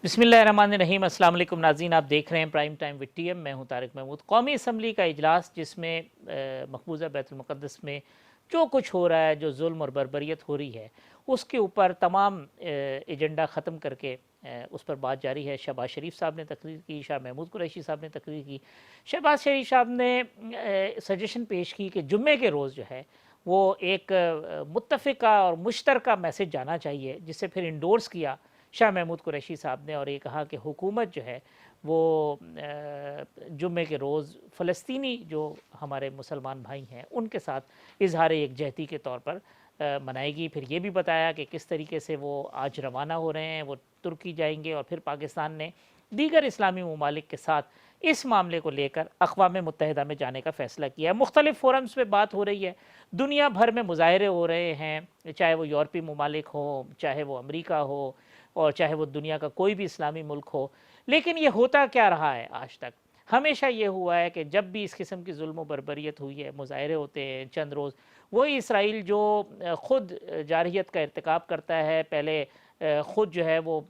बिस्मिल्लाहिर्रहमानिर्रहीम। अस्सलाम वालेकुम नाज़रीन, आप देख रहे हैं प्राइम टाइम विद टीएम। मैं हूं तारिक महमूद। कौमी असम्बली का इजलास जिसमें मकबूजा बैतुल मुक़द्दस में जो कुछ हो रहा है, जो जुल्म और बर्बरियत हो रही है, उसके ऊपर तमाम एजेंडा ख़त्म करके उस पर बात जारी है। शहबाज शरीफ साहब ने तकरीर की, शाह महमूद कुरैशी साहब ने तकरीर की। शहबाज शरीफ साहब ने सजेशन पेश की कि जुम्मे के रोज़ जो है वो एक मुत्तफ़िका और मुश्तरका मैसेज जाना चाहिए, जिसे फिर इंडोर्स किया शाह महमूद कुरैशी साहब ने और ये कहा कि हुकूमत जो है वो जुम्मे के रोज़ फ़लस्तीनी जो हमारे मुसलमान भाई हैं उनके साथ इजहार यकजहती के तौर पर मनाएगी। फिर ये भी बताया कि किस तरीके से वो आज रवाना हो रहे हैं, वो तुर्की जाएंगे और फिर पाकिस्तान ने दीगर इस्लामी ममालिक के साथ इस मामले को लेकर अक़वाम मुत्तहिदा में जाने का फ़ैसला किया है। मुख्तलिफ़ फ़ोरम्स पे बात हो रही है, दुनिया भर में मुज़ाहरे हो रहे हैं, चाहे वो यूरोपीय ममालिक हों, चाहे वो अमरीका हो और चाहे वो दुनिया का कोई भी इस्लामी मुल्क हो। लेकिन ये होता क्या रहा है आज तक? हमेशा ये हुआ है कि जब भी इस किस्म की जुल्म व बर्बरियत हुई है, मुज़ाहरे होते हैं चंद रोज़, वही इसराइल जो ख़ुद जारहियत का इर्तिकाब करता है, पहले ख़ुद जो है वो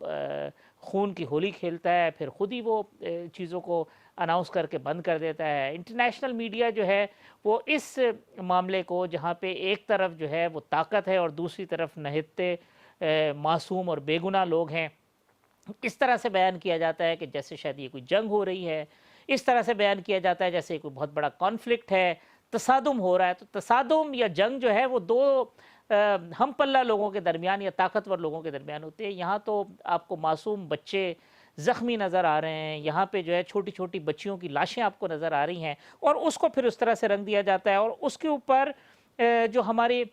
खून की होली खेलता है, फिर ख़ुद ही वो चीज़ों को अनाउंस करके बंद कर देता है। इंटरनेशनल मीडिया जो है वो इस मामले को, जहाँ पे एक तरफ जो है वो ताकत है और दूसरी तरफ नहित्ते मासूम और बेगुनाह लोग हैं, इस तरह से बयान किया जाता है कि जैसे शायद ये कोई जंग हो रही है। इस तरह से बयान किया जाता है जैसे कोई बहुत बड़ा कॉन्फ्लिक्ट है, तसादुम हो रहा है। तो तसादुम या जंग जो है वो दो हम पल्ला लोगों के दरमियान या ताकतवर लोगों के दरमियान होती है। यहाँ तो आपको मासूम बच्चे ज़ख्मी नज़र आ रहे हैं, यहाँ पे जो है छोटी छोटी बच्चियों की लाशें आपको नज़र आ रही हैं और उसको फिर उस तरह से रंग दिया जाता है। और उसके ऊपर जो हमारे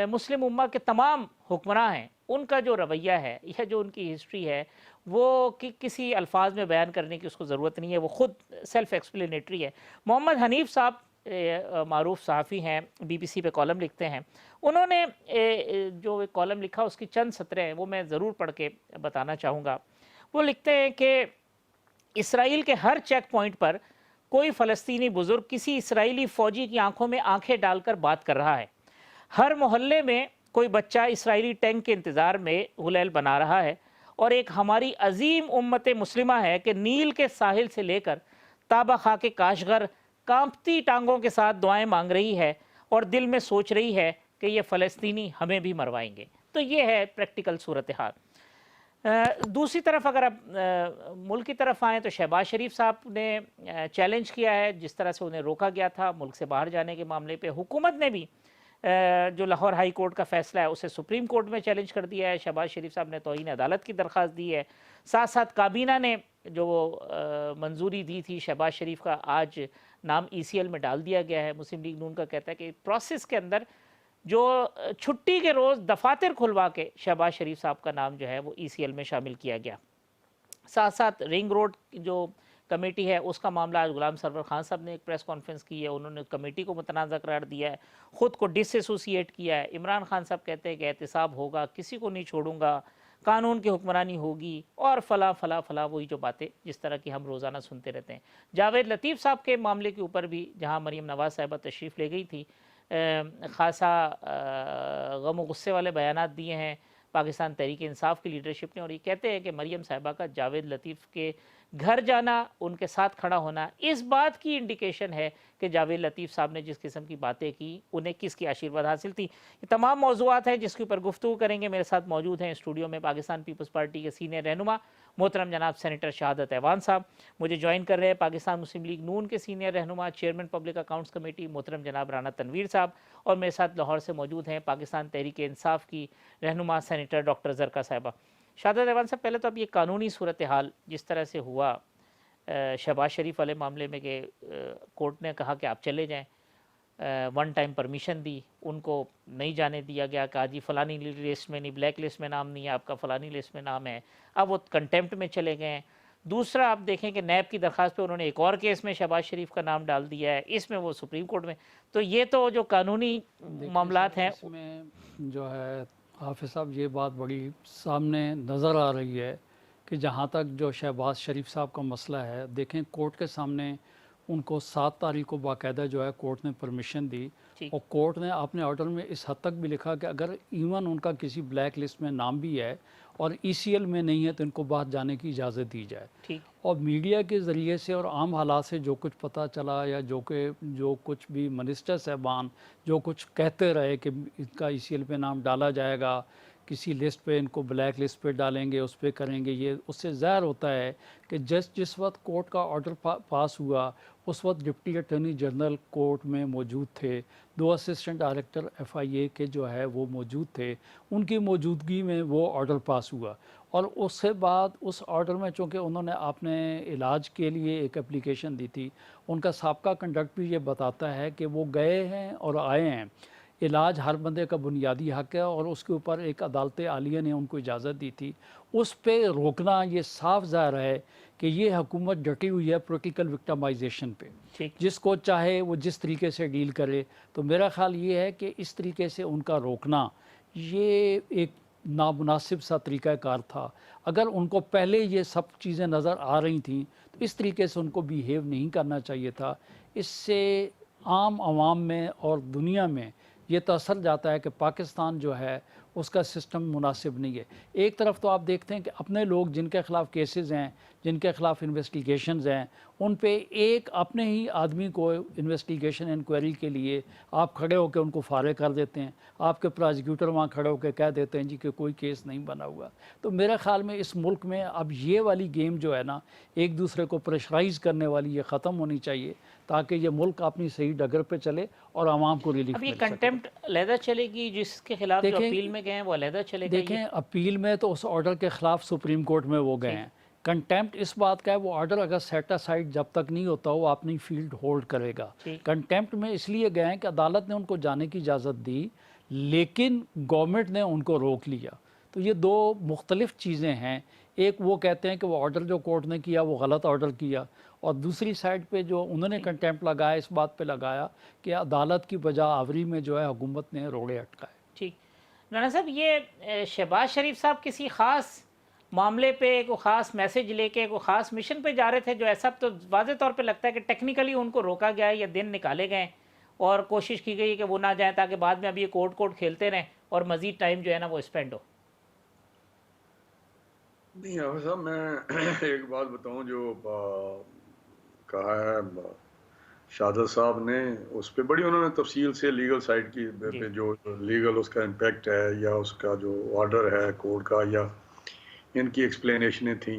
मुस्लिम उम्मा के तमाम हुक्मरान हैं, उनका जो रवैया है या जो उनकी हिस्ट्री है, वो किसी अल्फाज में बयान करने की उसको ज़रूरत नहीं है, वो ख़ुद सेल्फ़ एक्सप्लेनेटरी है। मोहम्मद हनीफ़ साहब मारूफ़ सहाफ़ी हैं, बीबीसी पे कॉलम लिखते हैं। उन्होंने जो एक कॉलम लिखा उसकी चंद सतरें हैं, वो मैं ज़रूर पढ़ के बताना चाहूँगा। वो लिखते हैं कि इसराइल के हर चेक पॉइंट पर कोई फ़लस्तीनी बुज़ुर्ग किसी इसराइली फ़ौजी की आंखों में आंखें डालकर बात कर रहा है। हर मोहल्ले में कोई बच्चा इसराइली टैंक के इंतज़ार में हुलैल बना रहा है और एक हमारी अजीम उम्मत मुस्लिमा है कि नील के साहिल से लेकर ताबा खा के काशगर कांपती टांगों के साथ दुआएं मांग रही है और दिल में सोच रही है कि ये फ़लस्तीनी हमें भी मरवाएंगे। तो ये है प्रैक्टिकल सूरत हाल। दूसरी तरफ अगर आप मुल्क की तरफ आएँ तो शहबाज शरीफ साहब ने चैलेंज किया है, जिस तरह से उन्हें रोका गया था मुल्क से बाहर जाने के मामले पे। हुकूमत ने भी जो लाहौर हाई कोर्ट का फ़ैसला है उसे सुप्रीम कोर्ट में चैलेंज कर दिया है। शहबाज शरीफ साहब ने तौहीन अदालत की दरख्वास्त दी है। साथ साथ काबीना ने जो मंजूरी दी थी शहबाज शरीफ का आज नाम ECL में डाल दिया गया है। मुस्लिम लीग नून का कहता है कि प्रोसेस के अंदर जो छुट्टी के रोज़ दफातर खुलवा के शहबाज शरीफ साहब का नाम जो है वो ECL में शामिल किया गया। साथ साथ रिंग रोड जो कमेटी है उसका मामला आज गुलाम सरवर खान साहब ने एक प्रेस कॉन्फ्रेंस की है। उन्होंने कमेटी को मुतनाज़ा करार दिया है, ख़ुद को डिसएसोसिएट किया है। इमरान खान साहब कहते हैं कि एहतिसाब होगा, किसी को नहीं छोड़ूंगा, कानून की हुक्मरानी होगी और फ़ला फ़ला फ़ला, वही जो बातें जिस तरह की हम रोज़ाना सुनते रहते हैं। जावेद लतीफ़ साहब के मामले के ऊपर भी, जहाँ मरीम नवाज़ साहिबा तशरीफ़ ले गई थी, ख़ासा गम व गुस्से वाले बयानात दिए हैं पाकिस्तान तहरीक इंसाफ की लीडरशिप ने। और ये कहते हैं कि मरीम साहिबा का जावेद लतीफ़ के घर जाना, उनके साथ खड़ा होना, इस बात की इंडिकेशन है कि जावेद लतीफ़ साहब ने जिस किस्म की बातें की उन्हें किसकी आशीर्वाद हासिल थी। ये तमाम मौज़ूआत हैं जिसके ऊपर गुफ्तगू करेंगे। मेरे साथ मौजूद हैं स्टूडियो में पाकिस्तान पीपल्स पार्टी के सीनियर रहनुमा मोहतरम जनाब सेनेटर शहादत ऐवान साहब। मुझे ज्वाइन कर रहे हैं पाकिस्तान मुस्लिम लीग नून के सीनियर रहनुमा चेयरमैन पब्लिक अकाउंट्स कमेटी मोहतरम जनाब राना तनवीर साहब। और मेरे साथ लाहौर से मौजूद हैं पाकिस्तान तहरीक इंसाफ की रहनुमा सेनेटर डॉक्टर ज़रका साहिबा। शहादत ऐवान साहब, पहले तो अब ये कानूनी सूरत हाल जिस तरह से हुआ शहबाज शरीफ वाले मामले में कि कोर्ट ने कहा कि आप चले जाएं, वन टाइम परमिशन दी, उनको नहीं जाने दिया गया, कहा जी फ़लानी लिस्ट में नहीं, ब्लैक लिस्ट में नाम नहीं है आपका, फ़लानी लिस्ट में नाम है, अब वो कंटेम्प्ट में चले गए हैं। दूसरा आप देखें कि नैब की दरख्वास्त पे उन्होंने एक और केस में शहबाज शरीफ का नाम डाल दिया है, इसमें वो सुप्रीम कोर्ट में। तो ये तो जो कानूनी मामलात हैं इसमें जो है हाफिज़ साहब, ये बात बड़ी सामने नज़र आ रही है कि जहाँ तक जो शहबाज शरीफ साहब का मसला है, देखें कोर्ट के सामने उनको 7 तारीख को बाकायदा जो है कोर्ट ने परमिशन दी और कोर्ट ने अपने ऑर्डर में इस हद तक भी लिखा कि अगर इवन उनका किसी ब्लैक लिस्ट में नाम भी है और ईसीएल में नहीं है तो इनको बाहर जाने की इजाज़त दी जाए। ठीक। और मीडिया के ज़रिए से और आम हालात से जो कुछ पता चला या जो कुछ भी मिनिस्टर साहबान जो कुछ कहते रहे कि इनका ईसीएल पे नाम डाला जाएगा, किसी लिस्ट पे इनको ब्लैक लिस्ट पे डालेंगे, उस पे करेंगे, ये उससे ज़ाहिर होता है कि जिस वक्त कोर्ट का ऑर्डर पास हुआ उस वक्त डिप्टी अटॉर्नी जनरल कोर्ट में मौजूद थे, 2 असिस्टेंट डायरेक्टर एफआईए के जो है वो मौजूद थे, उनकी मौजूदगी में वो ऑर्डर पास हुआ। और उससे बाद उस ऑर्डर में चूँकि उन्होंने आपने इलाज के लिए एक एप्लीकेशन दी थी, उनका साबका कंडक्ट भी ये बताता है कि वो गए हैं और आए हैं। इलाज हर बंदे का बुनियादी हक़ है और उसके ऊपर एक अदालत आलिया ने उनको इजाज़त दी थी। उस पे रोकना ये साफ ज़ाहिर है कि ये हुकूमत डटी हुई है पॉलिटिकल विक्टिमाइजेशन पे, ठीक। जिसको चाहे वो जिस तरीके से डील करे। तो मेरा ख़्याल ये है कि इस तरीके से उनका रोकना ये एक नामुनासिब सा तरीक़ाकार था। अगर उनको पहले ये सब चीज़ें नज़र आ रही थी तो इस तरीके से उनको बिहेव नहीं करना चाहिए था। इससे आम आवाम में और दुनिया में ये तो असर जाता है कि पाकिस्तान जो है उसका सिस्टम मुनासिब नहीं है। एक तरफ तो आप देखते हैं कि अपने लोग जिनके ख़िलाफ़ केसेस हैं, जिनके ख़िलाफ़ इन्वेस्टिगेशंस हैं, उन पे एक अपने ही आदमी को इन्वेस्टिगेशन इंक्वायरी के लिए आप खड़े होकर उनको फारिग कर देते हैं। आपके प्रोसिक्यूटर वहाँ खड़े होकर कह देते हैं जी कि कोई केस नहीं बना हुआ। तो मेरे ख़्याल में इस मुल्क में अब ये वाली गेम जो है ना, एक दूसरे को प्रेशराइज़ करने वाली, ये ख़त्म होनी चाहिए ताकि ये मुल्क अपनी सही डगर पे चले और आवाम को रिलीफ अब ये मिल सके। कंटेम्प्ट अलहदा चलेगी, जिसके खिलाफ जो अपील में गए हैं वो अलहदा चलेगा? देखें, अपील में तो उस ऑर्डर के ख़िलाफ़ सुप्रीम कोर्ट में वो गए हैं। कंटेम्प्ट इस बात का है, वो ऑर्डर अगर सेट असाइड जब तक नहीं होता वो अपनी फील्ड होल्ड करेगा। ठीक। कंटेम्प्ट में इसलिए गए हैं कि अदालत ने उनको जाने की इजाज़त दी लेकिन गवर्नमेंट ने उनको रोक लिया। तो ये दो मुख्तलिफ चीज़ें हैं। एक वो कहते हैं कि वो ऑर्डर जो कोर्ट ने किया वो गलत ऑर्डर किया, और दूसरी साइड पे जो उन्होंने कंटेम्प्ट लगाया इस बात पे लगाया कि अदालत की बजा आवरी में जो है हुकूमत ने रोड़े अटकाए। ठीक। राना साहब, ये शहबाज शरीफ साहब किसी ख़ास मामले पे कोई ख़ास मैसेज लेके कोई ख़ास मिशन पे जा रहे थे, जो ऐसा तो वाज़े तौर पे लगता है कि टेक्निकली उनको रोका गया है या दिन निकाले गए और कोशिश की गई कि वो ना जाए ताकि बाद में अभी ये कोर्ट कोर्ट खेलते रहें और मज़ीद टाइम जो है ना वो स्पेंड हो? नहीं हाफिज़ साहब, मैं एक बात बताऊं जो कहा है शहादत साहब ने, उस पे बड़ी उन्होंने तफसील से लीगल साइड की पे जो लीगल उसका इम्पेक्ट है या उसका जो ऑर्डर है कोर्ट का या इनकी एक्सप्लेनेशनें थी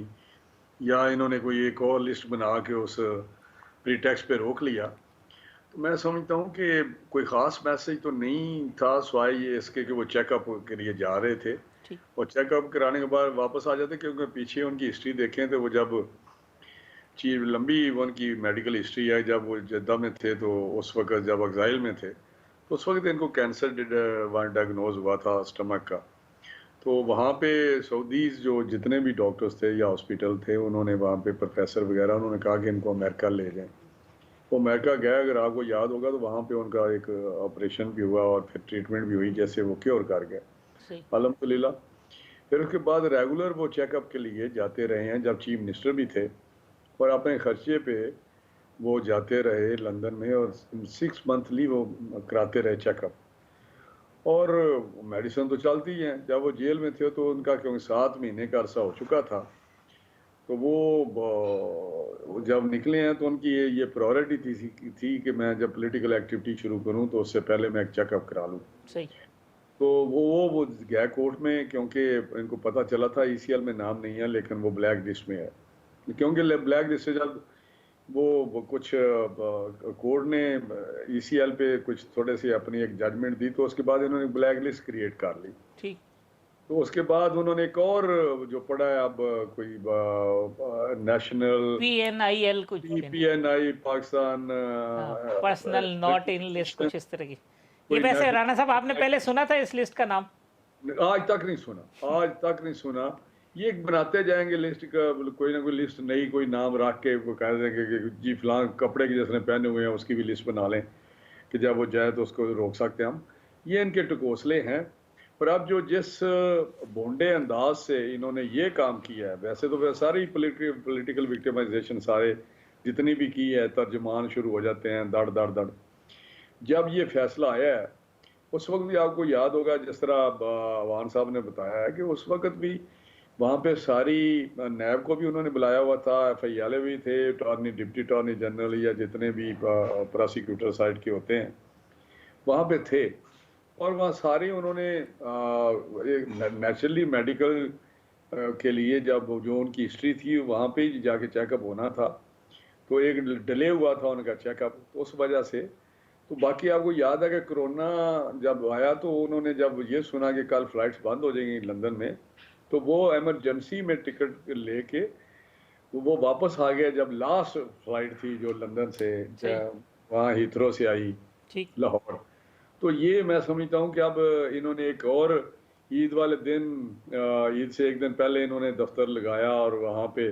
या इन्होंने कोई एक और लिस्ट बना के उस प्रीटेक्स्ट पे रोक लिया, तो मैं समझता हूँ कि कोई ख़ास मैसेज तो नहीं था सिवाय ये इसके कि वो चेकअप के लिए जा रहे थे और चेकअप कराने के बाद वापस आ जाते, क्योंकि पीछे उनकी हिस्ट्री देखें तो वो जब चीज लंबी उनकी मेडिकल हिस्ट्री है, जब वो जद्दा में थे तो उस वक्त जब एक्साइल में थे तो उस वक्त इनको कैंसर डायग्नोज हुआ था स्टमक का। तो वहाँ पे सऊदीज़ जो जितने भी डॉक्टर्स थे या हॉस्पिटल थे, उन्होंने वहाँ पे प्रोफेसर वगैरह उन्होंने कहा कि इनको अमेरिका ले जाएं। वो अमेरिका गए, अगर आपको याद होगा तो वहाँ पे उनका एक ऑपरेशन भी हुआ और फिर ट्रीटमेंट भी हुई, जैसे वो क्योर कर गए अल्हम्दुलिल्लाह। फिर उसके बाद रेगुलर वो चेकअप के लिए जाते रहे हैं, जब चीफ मिनिस्टर भी थे, और अपने खर्चे पे वो जाते रहे लंदन में और 6 मंथली वो कराते रहे चेकअप। और मेडिसिन तो चलती हैं। जब वो जेल में थे तो उनका क्योंकि 7 महीने का अरसा हो चुका था, तो वो जब निकले हैं तो उनकी ये प्रायोरिटी थी कि मैं जब पॉलिटिकल एक्टिविटी शुरू करूं तो उससे पहले मैं एक चेकअप करा लूं। सही। तो वो गए कोर्ट में, क्योंकि इनको पता चला था ईसीएल में नाम नहीं है लेकिन वो ब्लैक लिस्ट में है, क्योंकि ब्लैक लिस्ट से जब वो कुछ कोर्ट ने ईसीएल पे कुछ थोड़े से अपनी एक जजमेंट दी तो उसके बाद इन्होंने ब्लैक लिस्ट क्रिएट कर ली। ठीक। तो उसके बाद उन्होंने एक और जो पढ़ा है अब कोई नेशनल PNIL कुछ PNI Pakistan personal not in list, कुछ इस तरह की। ये वैसे national- राणा साहब आपने पहले सुना था इस लिस्ट का नाम? आज तक नहीं सुना, आज तक नहीं सुना। ये बनाते जाएंगे लिस्ट का, कोई ना कोई लिस्ट नई कोई नाम रख के वो कह देंगे कि जी फलां कपड़े की जिसने पहने हुए हैं उसकी भी लिस्ट बना लें कि जब वो जाए तो उसको रोक सकते हैं हम। ये इनके टकोसले हैं। पर अब जो जिस भोंडे अंदाज से इन्होंने ये काम किया है, वैसे तो सारी पॉलिटिकल विक्टिमाइजेशन सारे जितनी भी की है, तर्जमान शुरू हो जाते हैं दड़ दड़ दड़। जब ये फैसला आया है उस वक्त भी आपको याद होगा, जिस तरह अवान साहब ने बताया है कि उस वक्त भी वहाँ पे सारी नैब को भी उन्होंने बुलाया हुआ था, एफआई वाले भी थे, अटॉर्नी डिप्टी अटॉर्नी जनरल या जितने भी प्रोसिक्यूटर साइड के होते हैं वहाँ पे थे। और वहाँ सारे उन्होंने नेचुरली मेडिकल के लिए जब जो उनकी हिस्ट्री थी वहाँ पे ही जाके चेकअप होना था, तो एक डिले हुआ था उनका चेकअप, तो उस वजह से। तो बाकी आपको याद है कि कोरोना जब आया तो उन्होंने जब ये सुना कि कल फ्लाइट्स बंद हो जाएंगी लंदन में, तो वो इमरजेंसी में टिकट लेके वो वापस आ गया जब लास्ट फ्लाइट थी जो लंदन से वहाँ हीथ्रो से आई ठीक। लाहौर। तो ये मैं समझता हूँ कि अब इन्होंने एक और ईद वाले दिन, ईद से एक दिन पहले इन्होंने दफ्तर लगाया और वहाँ पे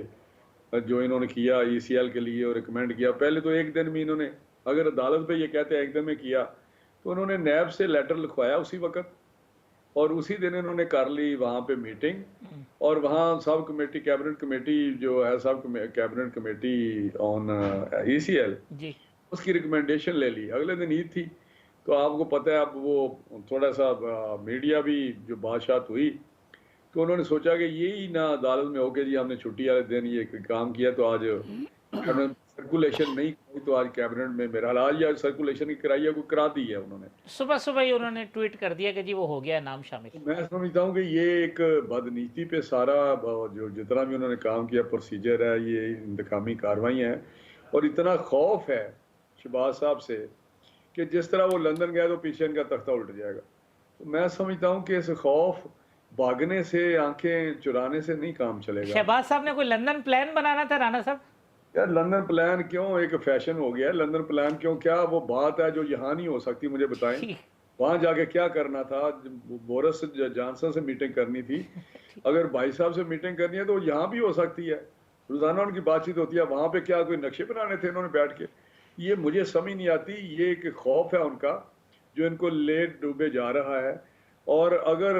जो इन्होंने किया ईसीएल के लिए और रिकमेंड किया। पहले तो एक दिन में इन्होंने, अगर अदालत पे ये कहते हैं एक दिन में किया, तो उन्होंने नैब से लेटर लिखवाया उसी वक्त और उसी दिन इन्होंने कर ली वहाँ पे मीटिंग। और वहाँ सब कमेटी, कैबिनेट कमेटी जो है, सब कैबिनेट कमेटी ऑन ईसीएल, जी उसकी रिकमेंडेशन ले ली। अगले दिन ईद थी, तो आपको पता है अब वो थोड़ा सा मीडिया भी जो बादशाह हुई, तो उन्होंने सोचा कि यही ना अदालत में होके जी हमने छुट्टी वाले दिन ये काम किया, तो आज सर्कुलेशन नहीं की, तो आज कैबिनेट में मेरा हाल आज या सर्कुलेशन की कराई है, कोई करा दी है उन्होंने। सुबह सुबह ही उन्होंने ट्वीट कर दिया कि जी वो हो गया नाम शामिल। मैं समझता हूँ कि ये एक बदनीति पे सारा जो जितना भी उन्होंने काम किया प्रोसीजर है, ये इंतकामी कार्रवाई है। और इतना खौफ है शहबाज साहब से कि जिस तरह वो लंदन गया तो पीछे इनका तख्ता उल्ट जाएगा। तो मैं समझता हूँ कि इस खौफ, भागने से, आंखें चुराने से नहीं काम चलेगा। शहबाज साहब ने कोई लंदन प्लान बनाना था राणा साहब? यार लंदन प्लान क्यों, एक फैशन हो गया है लंदन प्लान क्यों, क्या वो बात है जो यहाँ नहीं हो सकती, मुझे बताएं। वहां जाके क्या करना था? बोरिस जॉनसन से मीटिंग करनी थी। अगर भाई साहब से मीटिंग करनी है तो यहाँ भी हो सकती है, रोजाना उनकी बातचीत होती है। वहां पे क्या कोई नक्शे बनाने थे उन्होंने बैठ के? ये मुझे समझ नहीं आती। ये एक खौफ है उनका जो इनको ले डूबे जा रहा है। और अगर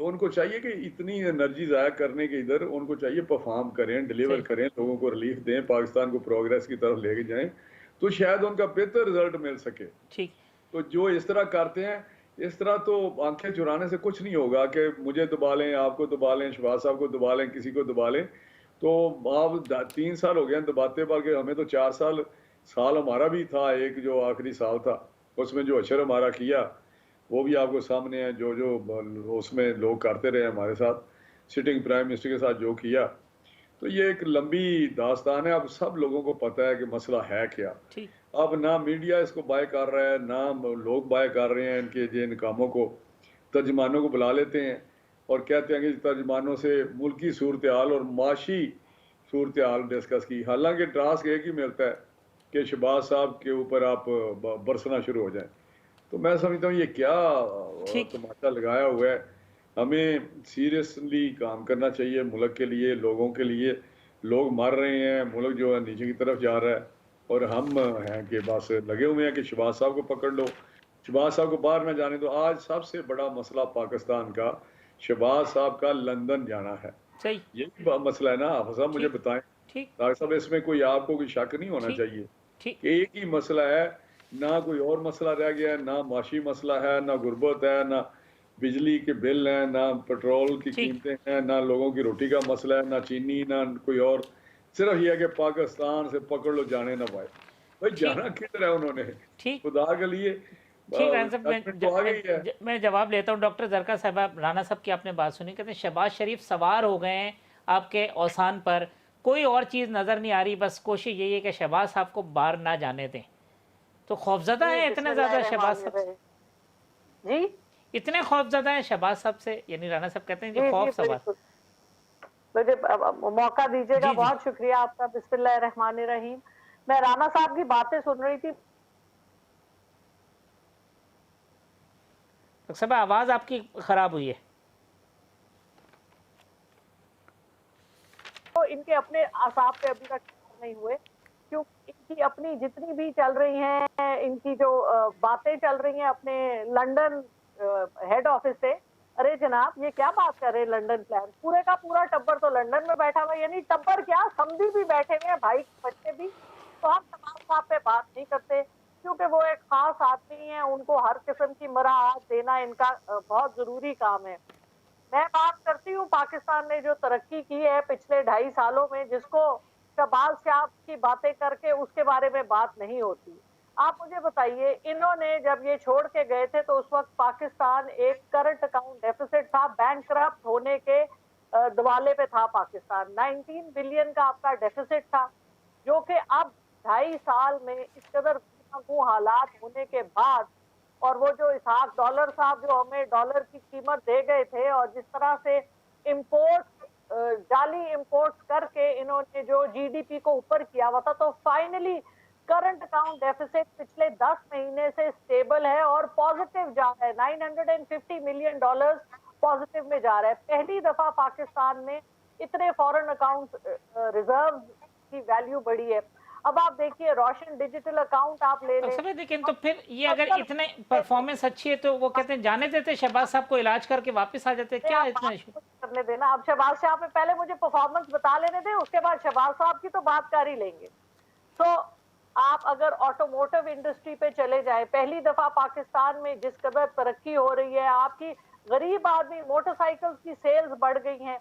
उनको चाहिए कि इतनी एनर्जी ज़ाया करने के इधर, उनको चाहिए परफॉर्म करें, डिलीवर करें, लोगों को रिलीफ दें, पाकिस्तान को प्रोग्रेस की तरफ लेके जाएं, तो शायद उनका बेहतर रिजल्ट मिल सके। ठीक। तो जो इस तरह करते हैं, इस तरह तो आंखें चुराने से कुछ नहीं होगा कि मुझे दबा लें, आपको दबा लें, शहबाज साहब को दबा लें, किसी को दबा लें। तो आप 3 साल हो गए दबाते, बल्कि हमें तो 4 साल हमारा भी था, एक जो आखिरी साल था उसमें जो अशर हमारा किया वो भी आपको सामने है। जो जो उसमें लोग करते रहे हमारे साथ, सिटिंग प्राइम मिनिस्टर के साथ जो किया, तो ये एक लंबी दास्तान है। अब सब लोगों को पता है कि मसला है क्या। अब ना मीडिया इसको बाय कर रहा है, ना लोग बाय कर रहे हैं इनके जिन कामों को। तर्जमानों को बुला लेते हैं और कहते हैं कि तर्जमानों से मुल्की सूरत हाल और माशी सूरत हाल डिस्कस की। हालांकि टास्क एक ही मिलता है कि शहबाज साहब के ऊपर आप बरसना शुरू हो जाए। तो मैं समझता हूँ ये क्या तमाशा लगाया हुआ है। हमें सीरियसली काम करना चाहिए मुल्क के लिए, लोगों के लिए। लोग मर रहे हैं, मुल्क जो है नीचे की तरफ जा रहा है, और हम हैं कि बस लगे हुए हैं कि शहबाज साहब को पकड़ लो, शहबाज साहब को बाहर न जाने दो। आज सबसे बड़ा मसला पाकिस्तान का शहबाज साहब का लंदन जाना है। सही, यही मसला है ना। हाफिज साहब मुझे बताएं। डॉक्टर साहब इसमें कोई आपको कोई शक नहीं होना चाहिए कि एक ही मसला है, ना कोई और मसला रह गया है, ना माशी मसला है, ना गुर्बत है, ना बिजली के बिल हैं, ना पेट्रोल की कीमतें हैं, ना लोगों की रोटी का मसला है, ना चीनी, ना कोई और। सिर्फ ये है कि पाकिस्तान से पकड़ लो, जाने ना पाए। भाई जाना किधर है उन्होंने, खुदा के लिए। ठीक है, मैं जवाब लेता हूँ। डॉक्टर जरका साहब, राणा साहब की आपने बात सुनी, कहते हैं शहबाज शरीफ सवार हो गए हैं आपके औसान पर, कोई और चीज़ नज़र नहीं आ रही, बस कोशिश यही है कि शहबाज साहब को बाहर ना जाने दें। तो खौफजदा है इतने ज़्यादा शहबाज साहब जी, इतने खौफजदा है शहबाज साहब से, यानी राणा साहब कहते हैं कि खौफ सवार। मुझे मौका दीजिएगा। बहुत शुक्रिया आपका। बिस्मिल्लाहिर्रहमानिर्रहीम। मैं राणा साहब की बातें सुन रही थी। सब आवाज़ आपकी ख़राब हुई है। तो इनके अपने आसाब पे अभी तक नहीं हुए, क्योंकि इनकी अपनी जितनी भी चल रही हैं, इनकी जो बातें चल रही हैं अपने लंदन हेड ऑफिस से। अरे जनाब, ये क्या बात कर रहे हैं लंदन प्लान? पूरे का पूरा टब्बर तो लंदन में बैठा हुआ है, यानी टब्बर क्या, समधी भी बैठे हुए हैं, भाई बच्चे भी। तो हम शहबाज साहब पे बात नहीं करते क्योंकि वो एक खास आदमी है, उनको हर किस्म की मराहत देना इनका बहुत जरूरी काम है। मैं बात करती हूँ पाकिस्तान ने जो तरक्की की है पिछले 2.5 सालों में, जिसको शहबाज शरीफ की बातें करके उसके बारे में बात नहीं होती। आप मुझे बताइए, इन्होंने जब ये छोड़ के गए थे तो उस वक्त पाकिस्तान एक करंट अकाउंट डेफिसिट था, बैंकक्रप्ट होने के दवाले पे था पाकिस्तान। 19 बिलियन का आपका डेफिसिट था, जो कि अब 2.5 साल में इस कदर हालात होने के बाद, और वो जो इसहाक डॉलर साहब जो हमें डॉलर की कीमत दे गए थे, और जिस तरह से इंपोर्ट जाली इंपोर्ट करके इन्होंने जो जीडीपी को ऊपर किया हुआ था, तो फाइनली करंट अकाउंट डेफिसिट पिछले 10 महीने से स्टेबल है और पॉजिटिव जा रहा है। 950 मिलियन डॉलर्स पॉजिटिव में जा रहा है। पहली दफा पाकिस्तान में इतने फॉरेन अकाउंट रिजर्व की वैल्यू बढ़ी है। अब आप देखिए, रोशन डिजिटल अकाउंट आप ले लें, लेकिन तो फिर ये अगर इतने परफॉर्मेंस अच्छी है तो वो कहते हैं जाने देते शहबाज साहब को, इलाज करके वापस आ जाते, क्या इतना इशू करने देना। अब शहबाज साहब में पहले मुझे परफॉर्मेंस बता लेने दें, उसके बाद शहबाज साहब की तो बात कर ही लेंगे। तो आप अगर ऑटोमोटिव इंडस्ट्री पे चले जाए, पहली दफा पाकिस्तान में जिस कदर तरक्की हो रही है, आपकी गरीब आदमी मोटरसाइकिल्स की सेल्स बढ़ गई हैं,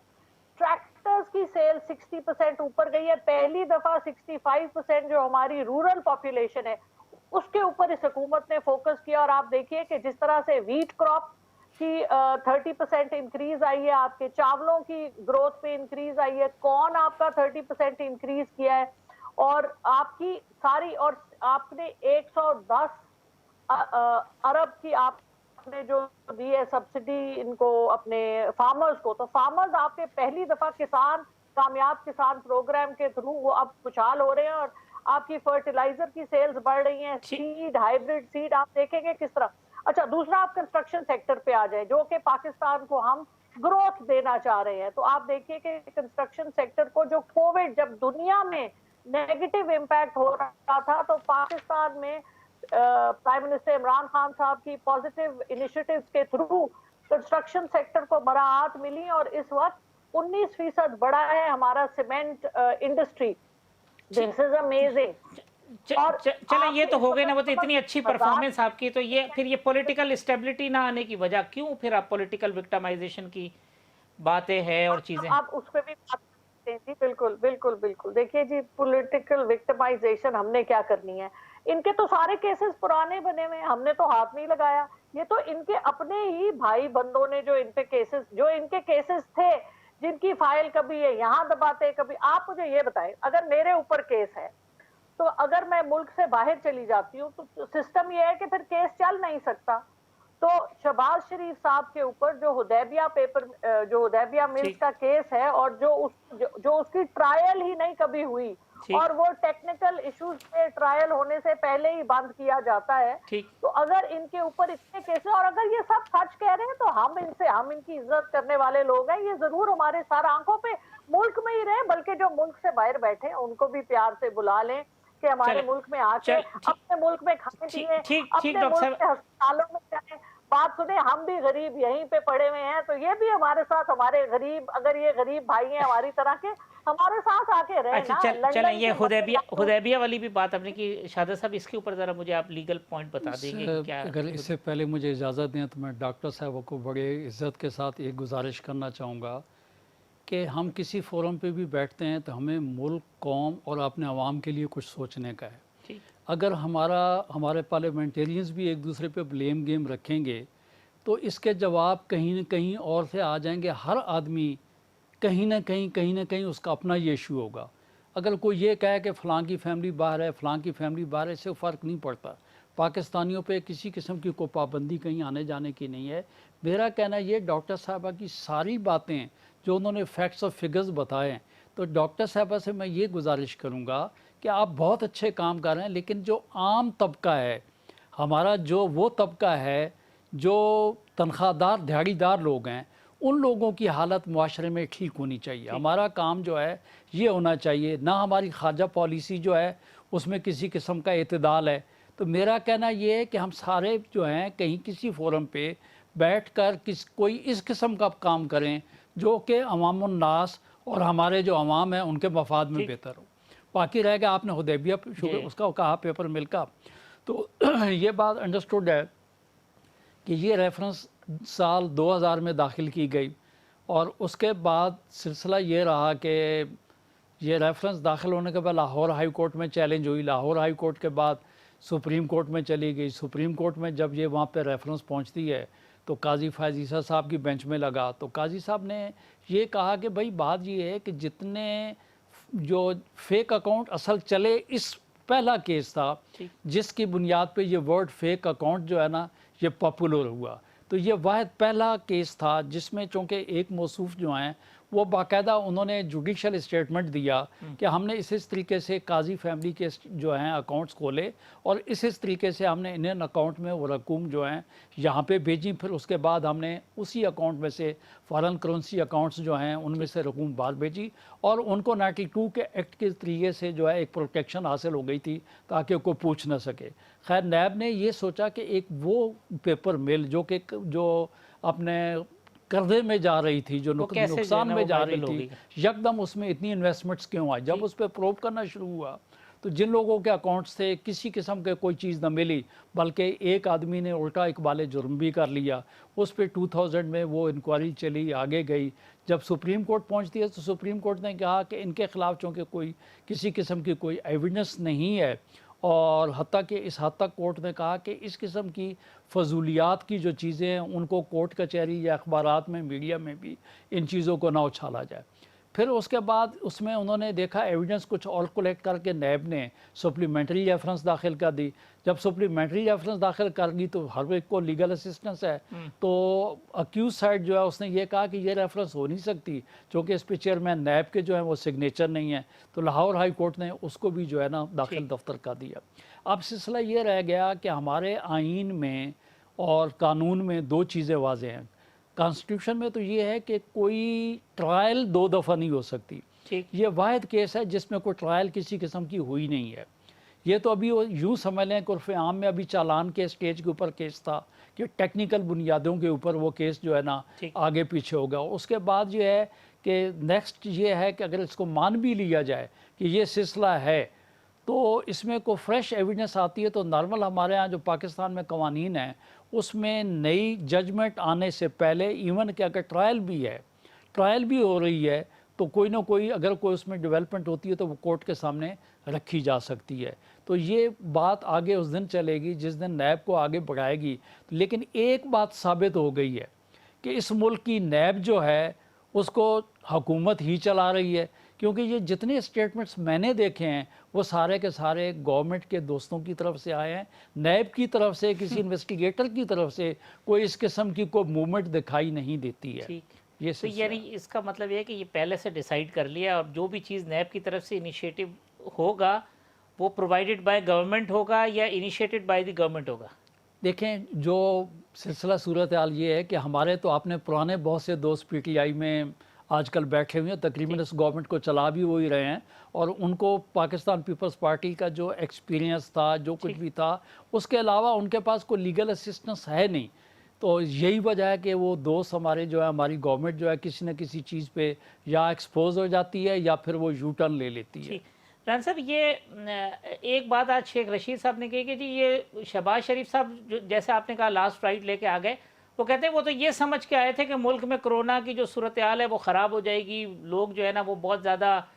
ट्रैक्टर्स की सेल 60% ऊपर गई है। पहली दफा 65% जो हमारी रूरल पॉपुलेशन है उसके ऊपर इस हुकूमत ने फोकस किया। और आप देखिए कि जिस तरह से व्हीट क्रॉप की 30% इंक्रीज आई है, आपके चावलों की ग्रोथ पे इंक्रीज आई है, कॉर्न आपका 30% इंक्रीज किया है, और आपकी सारी, और आपने 110 अरब की आपने जो दी है सब्सिडी इनको अपने फार्मर्स को। तो फार्मर्स आपके पहली दफा किसान, कामयाब किसान प्रोग्राम के थ्रू वो अब खुशहाल हो रहे हैं, और आपकी फर्टिलाइजर की सेल्स बढ़ रही हैं, सीड, हाइब्रिड सीड आप देखेंगे किस तरह। अच्छा, दूसरा आप कंस्ट्रक्शन सेक्टर पे आ जाए, जो कि पाकिस्तान को हम ग्रोथ देना चाह रहे हैं। तो आप देखिए कि कंस्ट्रक्शन सेक्टर को, जो कोविड जब दुनिया में नेगेटिव इम्पैक्ट हो रहा था, तो पाकिस्तान में प्राइम मिनिस्टर इमरान खान साहब की पॉजिटिव इनिशिएटिव्स के थ्रू कंस्ट्रक्शन सेक्टर को मराहत मिली, और इस वक्त 19% बढ़ा है हमारा cement industry. This is amazing. चलें, ये तो हो गए ना, वो तो इतनी अच्छी परफॉर्मेंस आपकी, तो ये फिर ये पॉलिटिकल स्टेबिलिटी ना आने की वजह क्यों फिर आप पॉलिटिकल विक्टिमाइजेशन की बातें हैं और चीजें? आप उस पर भी बात करते हैं जी, बिल्कुल बिल्कुल बिल्कुल। देखिए जी, पॉलिटिकल विक्टिमाइजेशन हमने क्या करनी है? इनके तो सारे केसेस पुराने बने हुए हैं, हमने तो हाथ नहीं लगाया। ये तो इनके अपने ही भाई बंदों ने जो इन पे केसेस, जो इनके केसेस थे, जिनकी फाइल कभी ये यहाँ दबाते, कभी। आप मुझे ये बताएं, अगर मेरे ऊपर केस है तो अगर मैं मुल्क से बाहर चली जाती हूँ तो सिस्टम ये है कि फिर केस चल नहीं सकता। तो शहबाज शरीफ साहब के ऊपर जो हुदैबिया पेपर, जो हुदैबिया मिल्स का केस है, और जो उसकी ट्रायल ही नहीं कभी हुई, और वो टेक्निकल इश्यूज पे ट्रायल होने से पहले ही बंद किया जाता है। तो अगर इनके ऊपर इतने केसेस, और अगर ये सब सच कह रहे हैं, तो हम इनकी इज्जत करने वाले लोग हैं। ये जरूर हमारे सर आंखों पे मुल्क में ही रहे, बल्कि जो मुल्क से बाहर बैठे हैं उनको भी प्यार से बुला लें कि हमारे मुल्क में आके अपने मुल्क में खाने पिए, अपने मुल्क के अस्पतालों में जाए, बात सुने। हम भी गरीब यहीं पे पड़े हुए हैं, तो ये भी हमारे साथ, हमारे गरीब, अगर ये गरीब भाई हैं हमारी तरह के, हमारे साथ आके रहे ना। चलें, ये हुदैबिया वाली भी बात आपने की शाहद साहब, इसके ऊपर जरा मुझे आप लीगल पॉइंट बता देंगे क्या? अगर इससे पहले मुझे इजाज़त दें तो मैं डॉक्टर साहब को बड़े इज्जत के साथ एक गुजारिश करना चाहूँगा कि हम किसी फोरम पे भी बैठते हैं तो हमें मुल्क, कौम और अपने अवाम के लिए कुछ सोचने का है। अगर हमारे पार्लियामेंटेरियंस भी एक दूसरे पे ब्लेम गेम रखेंगे तो इसके जवाब कहीं न कहीं और से आ जाएंगे। हर आदमी कहीं ना कहीं उसका अपना ये इशू होगा। अगर कोई ये कहे कि फ़लाँ की फैमिली बाहर है, फ़लाँ की फैमिली बाहर है, इससे फ़र्क नहीं पड़ता। पाकिस्तानियों पे किसी किस्म की कोई पाबंदी कहीं आने जाने की नहीं है। मेरा कहना ये, डॉक्टर साहबा की सारी बातें जो उन्होंने फैक्ट्स और फिगर्स बताए, तो डॉक्टर साहबा से मैं ये गुजारिश करूँगा कि आप बहुत अच्छे काम कर रहे हैं, लेकिन जो आम तबका है हमारा, जो वो तबका है जो तनख्वाहदार दिहाड़ीदार लोग हैं, उन लोगों की हालत मुआशरे में ठीक होनी चाहिए। हमारा काम जो है ये होना चाहिए, ना हमारी खारजा पॉलिसी जो है उसमें किसी किस्म का एतदाल है। तो मेरा कहना ये है कि हम सारे जो हैं कहीं किसी फोरम पे बैठकर कोई इस किस्म का काम करें जो कि अवामुन्नास और हमारे जो अवाम हैं उनके मफाद में बेहतर हो। बाकी रह गया आपने हुदैबिया उसका कहा पेपर मिल का, तो ये बात अंडरस्टूड है कि ये रेफरेंस साल 2000 में दाखिल की गई। और उसके बाद सिलसिला ये रहा कि ये रेफरेंस दाखिल होने के बाद लाहौर हाई कोर्ट में चैलेंज हुई, लाहौर हाई कोर्ट के बाद सुप्रीम कोर्ट में चली गई। सुप्रीम कोर्ट में जब ये वहाँ पे रेफरेंस पहुँचती है तो काजी फैज़ ईसा साहब की बेंच में लगा, तो काजी साहब ने ये कहा कि भाई बात ये है कि जितने जो फेक अकाउंट असल चले, इस पहला केस था जिसकी बुनियाद पे ये वर्ड फेक अकाउंट जो है ना ये पॉपुलर हुआ। तो ये वाहिद पहला केस था जिसमें चूँकि एक मौसूफ जो हैं वो बाकायदा उन्होंने जुडिशल स्टेटमेंट दिया कि हमने इस तरीके से काजी फैमिली के जो हैं अकाउंट्स खोले और इस तरीके से हमने इंडियन अकाउंट में वो रकूम जो हैं यहाँ पे भेजी, फिर उसके बाद हमने उसी अकाउंट में से फॉरेन करेंसी अकाउंट्स जो हैं उनमें से रकूम बाहर भेजी और उनको 92 के एक्ट के तरीके से जो है एक प्रोटेक्शन हासिल हो गई थी ताकि कोई पूछ ना सके। खैर नैब ने ये सोचा कि एक वो पेपर मिल जो अपने कर्जे में जा रही थी, जो नुकसान में जा रही थी, यकदम उसमें इतनी इन्वेस्टमेंट्स क्यों आई। जब उस पर प्रोब करना शुरू हुआ तो जिन लोगों के अकाउंट्स थे किसी किस्म के कोई चीज़ न मिली, बल्कि एक आदमी ने उल्टा इकबाल जुर्म भी कर लिया। उस पर 2000 में वो इंक्वायरी चली, आगे गई। जब सुप्रीम कोर्ट पहुंचती है तो सुप्रीम कोर्ट ने कहा कि इनके ख़िलाफ़ चूँकि कोई किसी किस्म की कोई एविडेंस नहीं है, और हत्ता कि इस हद तक कोर्ट ने कहा कि इस किस्म की फजूलियात की जो चीज़ें हैं उनको कोर्ट कचहरी या अखबारात में, मीडिया में भी इन चीज़ों को ना उछाला जाए। फिर उसके बाद उसमें उन्होंने देखा एविडेंस कुछ और कलेक्ट करके नैब ने सप्लीमेंट्री रेफरेंस दाखिल कर दी। जब सप्लीमेंट्री रेफरेंस दाखिल कर दी तो हर एक को लीगल असिस्टेंस है, तो अक्यूज साइड जो है उसने ये कहा कि ये रेफरेंस हो नहीं सकती क्योंकि इस पर चेयरमैन नैब के जो है वो सिग्नेचर नहीं है। तो लाहौर हाई कोर्ट ने उसको भी जो है ना दाखिल दफ्तर कर दिया। अब सिलसिला ये रह गया कि हमारे आइन में और कानून में दो चीज़ें वाज़ेह हैं। कॉन्स्टिट्यूशन में तो ये है कि कोई ट्रायल 2 दफ़ा नहीं हो सकती। ये वाहिद केस है जिसमें कोई ट्रायल किसी किस्म की हुई नहीं है। ये तो अभी यूँ समझ लें कि उर्फ़ आम में अभी चालान के स्टेज के ऊपर केस था कि टेक्निकल बुनियादों के ऊपर वो केस जो है ना आगे पीछे होगा। उसके बाद ये है कि नेक्स्ट ये है कि अगर इसको मान भी लिया जाए कि ये सिलसिला है तो इसमें कोई फ्रेश एविडेंस आती है तो नॉर्मल हमारे यहाँ जो पाकिस्तान में कवानीन है उसमें नई जजमेंट आने से पहले इवन कि अगर ट्रायल भी हो रही है तो कोई ना कोई अगर कोई उसमें डेवलपमेंट होती है तो वो कोर्ट के सामने रखी जा सकती है। तो ये बात आगे उस दिन चलेगी जिस दिन नैब को आगे बढ़ाएगी। लेकिन एक बात साबित हो गई है कि इस मुल्क की नैब जो है उसको हुकूमत ही चला रही है, क्योंकि ये जितने स्टेटमेंट्स मैंने देखे हैं वो सारे के सारे गवर्नमेंट के दोस्तों की तरफ से आए हैं। नैब की तरफ से, किसी इन्वेस्टिगेटर की तरफ से कोई इस किस्म की कोई मूवमेंट दिखाई नहीं देती है। ये तो यानी इसका मतलब ये है कि ये पहले से डिसाइड कर लिया और जो भी चीज़ नैब की तरफ से इनिशिएटिव होगा वो प्रोवाइडेड बाय गवर्नमेंट होगा या इनिशिएटेड बाय द गवर्नमेंट होगा। देखें जो सिलसिला सूरत हाल ये है कि हमारे तो आपने पुराने बहुत से दोस्त PTI में आजकल बैठे हुए हैं, तकरीबन इस गवर्नमेंट को चला भी हो ही रहे हैं, और उनको पाकिस्तान पीपल्स पार्टी का जो एक्सपीरियंस था, जो कुछ भी था, उसके अलावा उनके पास कोई लीगल असिस्टेंस है नहीं। तो यही वजह है कि वो दोस्त हमारे जो है, हमारी गवर्नमेंट जो है किसी न किसी चीज़ पे या एक्सपोज हो जाती है या फिर वो यू टर्न ले लेती है। रान साहब, ये एक बात आज शेख रशीद साहब ने कही कि जी ये शहबाज शरीफ साहब जैसे आपने कहा लास्ट फ्लाइट लेके आ गए, वो कहते हैं वो तो ये समझ के आए थे कि मुल्क में कोरोना की जो सूरत हाल है वो ख़राब हो जाएगी, लोग जो है ना वो बहुत ज़्यादा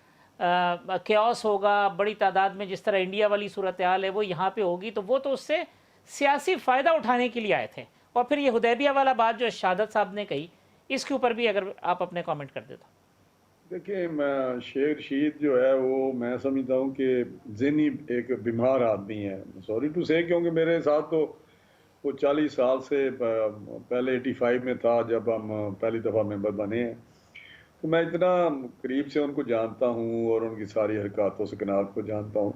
क्यास होगा, बड़ी तादाद में जिस तरह इंडिया वाली सूरत हाल है वो यहाँ पे होगी, तो वो तो उससे सियासी फ़ायदा उठाने के लिए आए थे। और फिर ये हुदैबिया वाला बात जो शहादत साहब ने कही, इसके ऊपर भी अगर आप अपने कमेंट कर दे तो। देखिए, शेख रशीद जो है वो मैं समझता हूँ कि ज़हनी एक बीमार आदमी है, सॉरी टू से, क्योंकि मेरे साथ तो वो 40 साल से पहले 85 में था जब हम पहली दफ़ा मेंबर बने हैं, तो मैं इतना करीब से उनको जानता हूँ और उनकी सारी हरकतों से कनात को जानता हूँ।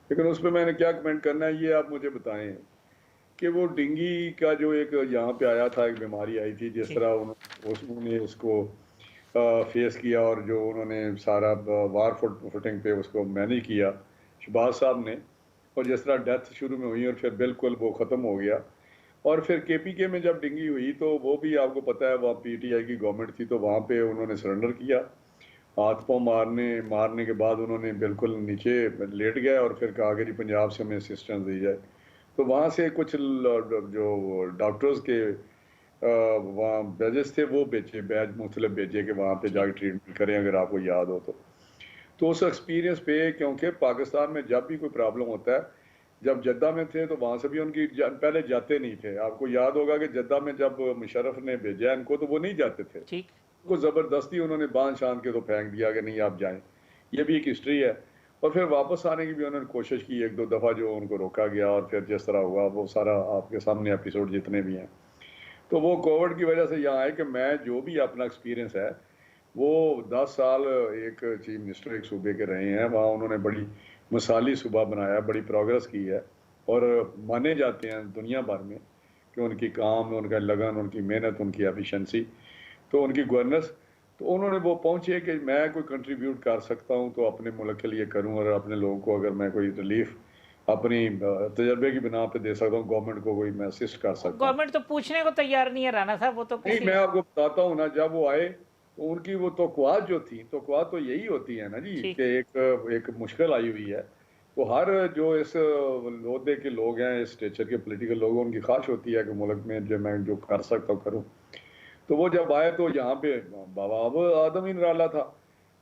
लेकिन उस पर मैंने क्या कमेंट करना है ये आप मुझे बताएं कि वो डेंगी का जो एक यहाँ पे आया था, एक बीमारी आई थी, जिस तरह उन्होंने उसको फेस किया और जो उन्होंने सारा वार फुटिंग पे उसको मैनेज किया शहबाज साहब ने, और जिस तरह डेथ शुरू में हुई और फिर बिल्कुल वो ख़त्म हो गया। और फिर KPK में जब डेंगी हुई तो वो भी आपको पता है वहाँ PTI की गवर्नमेंट थी, तो वहाँ पे उन्होंने सरेंडर किया, हाथ पाँव मारने के बाद उन्होंने बिल्कुल नीचे लेट गए और फिर कहा कि जी पंजाब से हमें असिस्टेंस दी जाए। तो वहाँ से कुछ जो डॉक्टर्स के वहाँ बैजेस थे वो बेचे, बैज मुख्तलिफ बेचे कि वहाँ पे जाकर ट्रीटमेंट करें अगर आपको याद हो तो उस एक्सपीरियंस पे, क्योंकि पाकिस्तान में जब भी कोई प्रॉब्लम होता है, जब जद्दा में थे तो वहाँ से भी उनकी पहले जाते नहीं थे। आपको याद होगा कि जद्दा में जब मुशर्रफ ने भेजा इनको तो वो नहीं जाते थे, ठीक। उनको ज़बरदस्ती उन्होंने बांध शान के तो फेंक दिया कि नहीं आप जाएं। ये भी एक हिस्ट्री है। और फिर वापस आने की भी उन्होंने कोशिश की एक दो दफ़ा, जो उनको रोका गया, और फिर जिस तरह हुआ वो सारा आपके सामने एपिसोड जितने भी हैं। तो वो कोविड की वजह से यहाँ आए कि मैं जो भी अपना एक्सपीरियंस है, वो 10 साल एक चीफ मिनिस्टर एक सूबे के रहे हैं, वहाँ उन्होंने बड़ी मिसाली सूबा बनाया, बड़ी प्रोग्रेस की है, और माने जाते हैं दुनिया भर में कि उनकी काम, उनका लगन, उनकी मेहनत, उनकी एफिशिएंसी, तो उनकी गवर्नेंस। तो उन्होंने वो पहुँचे कि मैं कोई कंट्रीब्यूट कर सकता हूँ तो अपने मुल्क के लिए करूँ, और अपने लोगों को अगर मैं कोई रिलीफ अपनी तजर्बे की बिना पे दे सकता हूँ, गवर्नमेंट को कोई मैं असिस्ट कर सकता हूँ। गवर्नमेंट तो पूछने को तैयार नहीं है राणा साहब, वो तो नहीं, किसी मैं आपको बताता हूँ ना, जब वो आए तो उनकी वो तोक़ुआत जो थी, तोक़ुआत तो यही होती है ना जी, ठीक। कि एक मुश्किल आई हुई है, तो हर जो इस ओहदे के लोग हैं, इस स्टेचर के पॉलिटिकल लोग, उनकी ख्वाहिश होती है कि मुल्क में जो मैं जो कर सकता हूँ करूँ। तो वो जब आए तो यहाँ पे बाबा अब आदम ही निराला था।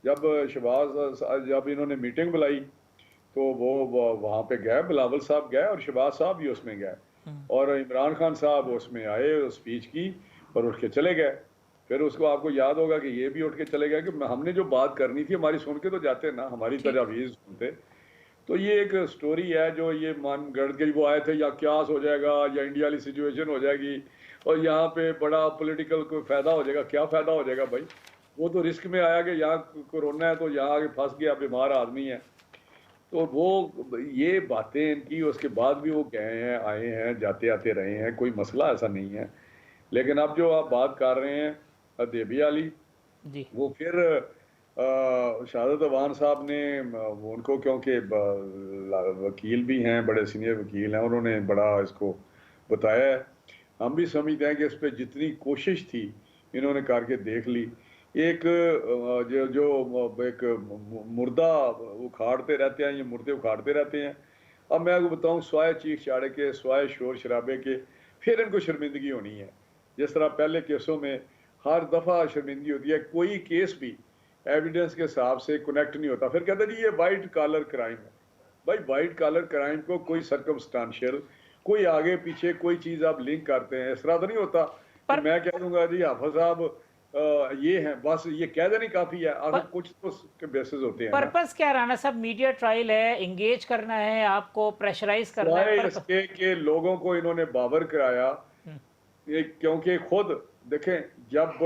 जब शहबाज, जब इन्होंने मीटिंग बुलाई तो वो वहाँ पे गए, बिलावल साहब गए और शहबाज साहब भी उसमें गए, और इमरान खान साहब उसमें आए, स्पीच की और उठ के चले गए। फिर उसको आपको याद होगा कि ये भी उठ के चले गए कि हमने जो बात करनी थी, हमारी सुन के तो जाते ना, हमारी तजावीज़ सुनते। तो ये एक स्टोरी है जो ये मान गढ़ के वो आए थे, या क्यास हो जाएगा या इंडिया वाली सिचुएशन हो जाएगी और यहाँ पे बड़ा पॉलिटिकल कोई फ़ायदा हो जाएगा। क्या फ़ायदा हो जाएगा भाई, वो तो रिस्क में आया कि यहाँ कोरोना है तो यहाँ आके फंस गया, बीमार आदमी है। तो वो ये बातें इनकी, उसके बाद भी वो गए हैं, आए हैं, जाते आते रहे हैं, कोई मसला ऐसा नहीं है। लेकिन अब जो आप बात कर रहे हैं देबी वाली जी, वो फिर शहादत अवान साहब ने उनको, क्योंकि वकील भी हैं, बड़े सीनियर वकील हैं, उन्होंने बड़ा इसको बताया है। हम भी समझते हैं कि इस पर जितनी कोशिश थी इन्होंने करके देख ली। एक जो एक मुर्दा उखाड़ते रहते हैं, ये मुर्दे उखाड़ते रहते हैं। अब मैं आपको बताऊं, स्वाय चीख चाड़े के, स्वाय शोर शराबे के, फिर इनको शर्मिंदगी होनी है। जिस तरह पहले केसों में हर दफ़ा शर्मिंदगी होती है, कोई केस भी एविडेंस के हिसाब से कनेक्ट नहीं होता, फिर कहते जी ये वाइट कॉलर क्राइम है। भाई वाइट कॉलर क्राइम को कोई सर्कमस्टांशियल, कोई आगे पीछे कोई चीज़ आप लिंक करते हैं, इस तरह तो नहीं होता कि मैं कह दूंगा जी हाफिज साहब ये हैं, बस ये कह देनी काफ़ी है। आगे कुछ तो उसके बेसिस होते हैं ना। पर्पस क्या राणा साहब? मीडिया ट्रायल है, एंगेज करना है, आपको प्रेशराइज करना है, इसके के लोगों को इन्होंने बावर कराया, क्योंकि खुद देखें, जब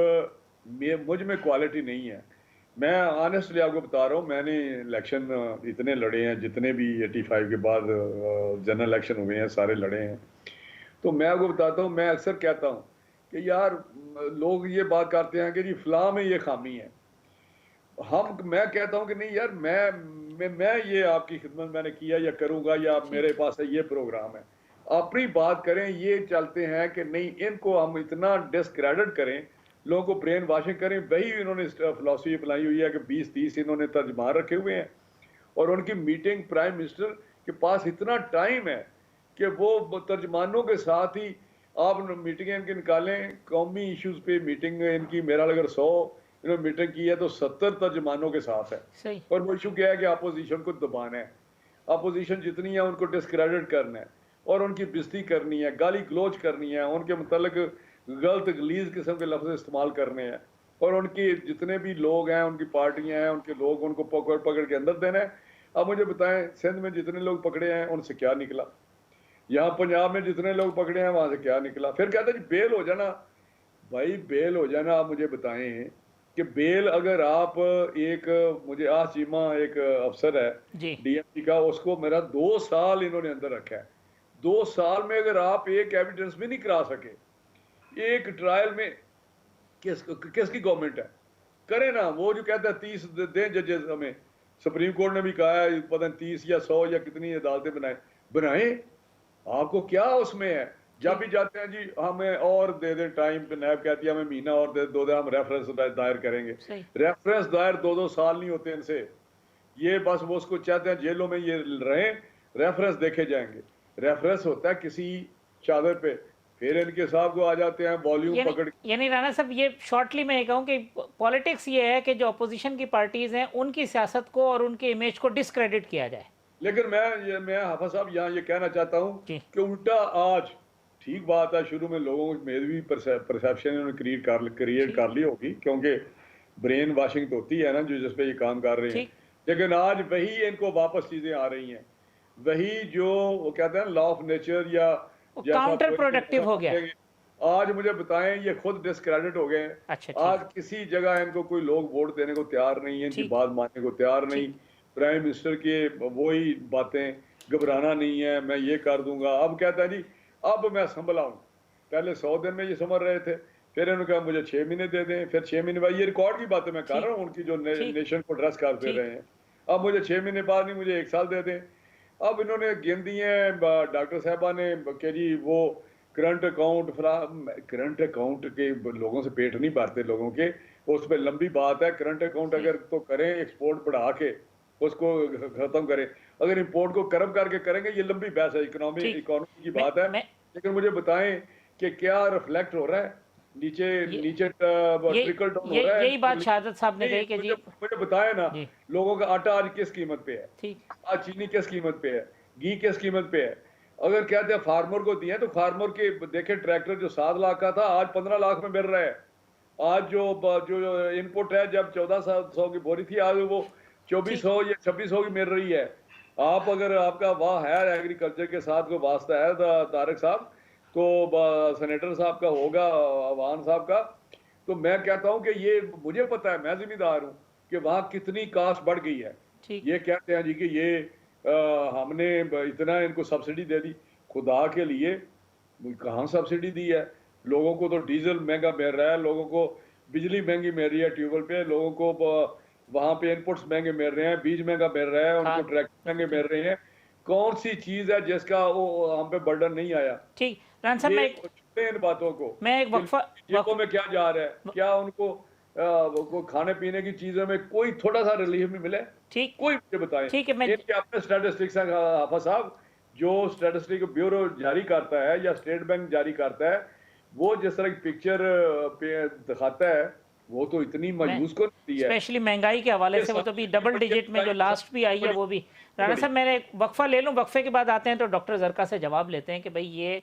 मुझ में क्वालिटी नहीं है, मैं ऑनेस्टली आपको बता रहा हूँ, मैंने इलेक्शन इतने लड़े हैं, जितने भी 85 के बाद जनरल इलेक्शन हुए हैं सारे लड़े हैं। तो मैं आपको बताता हूँ, मैं अक्सर कहता हूँ कि यार लोग ये बात करते हैं कि जी फलां में ये खामी है, मैं कहता हूँ कि नहीं यार, मैं ये आपकी खिदमत मैंने किया या करूँगा, या मेरे पास है ये प्रोग्राम है, अपनी बात करें। ये चलते हैं कि नहीं, इनको हम इतना डिस्क्रेडिट करें, लोगों को ब्रेन वॉशिंग करें। वही इन्होंने फिलॉसफी अपनाई हुई है कि 20-30 इन्होंने तर्जमान रखे हुए हैं, और उनकी मीटिंग प्राइम मिनिस्टर के पास इतना टाइम है कि वो तर्जमानों के साथ ही आप मीटिंग इनकी निकालें। कौमी इश्यूज पे मीटिंग इनकी, मेरा अगर 100 इन्होंने मीटिंग की है तो 70 तर्जमानों के साथ है। सही। और वो इशू क्या है कि अपोजिशन को दबाना है, अपोजिशन जितनी है उनको डिस्क्रेडिट करना है, और उनकी बेइज्जती करनी है, गाली गलोच करनी है, उनके मतलब गलत गलीज किस्म के लफ्ज़ इस्तेमाल करने हैं, और उनकी जितने भी लोग हैं, उनकी पार्टियां हैं, उनके लोग, उनको पकड़ पकड़ के अंदर देना है। अब मुझे बताएं, सिंध में जितने लोग पकड़े हैं उनसे क्या निकला, यहाँ पंजाब में जितने लोग पकड़े हैं वहां से क्या निकला। फिर कहते हैं बेल हो जाना। भाई बेल हो जाना, आप मुझे बताएं कि बेल अगर आप मुझे चीमा एक अफसर है डीएमपी का, उसको मेरा 2 साल इन्होंने अंदर रखा है। 2 साल में अगर आप एक एविडेंस भी नहीं करा सके, एक ट्रायल में, किसकी गवर्नमेंट है? करे ना। वो जो कहता है 30 दें जजेस, हमें सुप्रीम कोर्ट ने भी कहा है, पता नहीं 30 या 100 या कितनी अदालतें बनाएं। आपको क्या उसमें है? जब भी जाते हैं जी हमें और दे दें टाइम, पे नैब कहती है हमें महीना और दे दो, हम रेफरेंस दायर करेंगे। रेफरेंस दायर 2-2 साल नहीं होते इनसे। ये बस वो उसको चाहते हैं जेलों में ये रहें, रेफरेंस देखे जाएंगे। रेफरेंस होता है किसी चादर पे फिर इनके साहब को आ जाते हैं वॉल्यूम पकड़। यानी राणा साहब, ये शॉर्टली मैं ये कहूँ कि पॉलिटिक्स ये है कि जो अपोजिशन की पार्टीज हैं उनकी सियासत को और उनके इमेज को डिस्क्रेडिट किया जाए। लेकिन मैं हाफिज साहब यहाँ ये कहना चाहता हूँ कि उल्टा आज ठीक बात है, शुरू में लोगों को मेरी भी परसेप्शन इन्होंने क्रिएट कर ली होगी, क्योंकि ब्रेन वॉशिंग तो होती है ना जो जिस पे ये काम कर रहे हैं। लेकिन आज वही इनको वापस चीजें आ रही हैं, वही जो वो कहते हैं लॉ ऑफ नेचर या काउंटर प्रोडक्टिव हो गया। आज मुझे बताएं, ये खुद डिस्क्रेडिट हो गए हैं। अच्छा, आज किसी जगह इनको कोई लोग वोट देने को तैयार नहीं है, इनकी बात मानने को तैयार नहीं। प्राइम मिनिस्टर के वही बातें, घबराना नहीं है, मैं ये कर दूंगा। अब कहता है जी अब मैं संभला हूं, पहले 100 दिन में ये संभल रहे थे, फिर उन्होंने कहा मुझे 6 महीने दे दें, फिर 6 महीने बाद, ये रिकॉर्ड की बातें मैं कर रहा हूँ उनकी जो नेशन को ड्रेस करते रहे हैं। अब मुझे 6 महीने बाद नहीं, मुझे 1 साल दे दें। अब इन्होंने गिन दी है डॉक्टर साहबा ने कि जी वो करंट अकाउंट के लोगों से पेट नहीं भरते लोगों के, उस पर लंबी बात है। करंट अकाउंट अगर तो करें, एक्सपोर्ट बढ़ा के उसको खत्म करें, अगर इंपोर्ट को कर्म करके करेंगे, ये लंबी बहस है, इकोनॉमी की बात है। लेकिन मुझे बताएं कि क्या रिफ्लेक्ट हो रहा है नीचे ट्रिकल डाउन हो रहा है? यही बात शहादत साहब ने कही कि जी मुझे बताएं ना, लोगों का आटा आज किस कीमत पे है, आज चीनी किस कीमत पे है, घी किस कीमत पे है। अगर कहते हैं फार्मर को दिए तो फार्मर के देखे ट्रैक्टर जो 7 लाख का था आज 15 लाख में मिल रहा है। आज जो इनपुट है, जब 1400 की बोरी थी, आज वो 2400 या 2600 की मिल रही है। आप अगर आपका वाह है एग्रीकल्चर के साथ कोई वास्ता है तारिक साहब, तो सेनेटर साहब का होगा, अवान साहब का, तो मैं कहता हूं कि ये मुझे पता है, मैं जिम्मेदार हूं कि वहां कितनी कास्ट बढ़ गई है। ये कहते हैं जी कि ये हमने इतना इनको सब्सिडी दे दी, खुदा के लिए कहाँ सब्सिडी दी है? लोगों को तो डीजल महंगा मिल रहा है, लोगों को बिजली महंगी मिल रही है ट्यूबवेल पे, लोगों को वहां पे इनपुट्स महंगे मिल रहे हैं, बीज महंगा मिल रहा है, उनको ट्रैक्टर महंगे मिल रहे हैं। कौन सी चीज है जिसका वो हम पे बर्डन नहीं आया? ठीक राणा साहब, मैं इन बातों को, मैं एक वक्फा में क्या जा रहा है, क्या उनको खाने पीने की चीजों में कोई थोड़ा सा रिलीफ भी मिले? ठीक, कोई मुझे बताएं। ठीक है, मैं इनके अपने स्टैटिस्टिक्स हैं हाफिज साहब, जो स्टैटिस्टिक ब्यूरो जारी करता है या स्टेट बैंक जारी करता है, वो जिस तरह की पिक्चर दिखाता है, वो तो इतनी मायूस को नहीं है, स्पेशली महंगाई के हवाले से। वो तो भी डबल डिजिट में जो लास्ट भी आई है वो भी। राणा साहब, मैंने एक वक्फा ले लूं, वक्फे के बाद आते हैं तो डॉक्टर जरका से जवाब लेते हैं कि भाई ये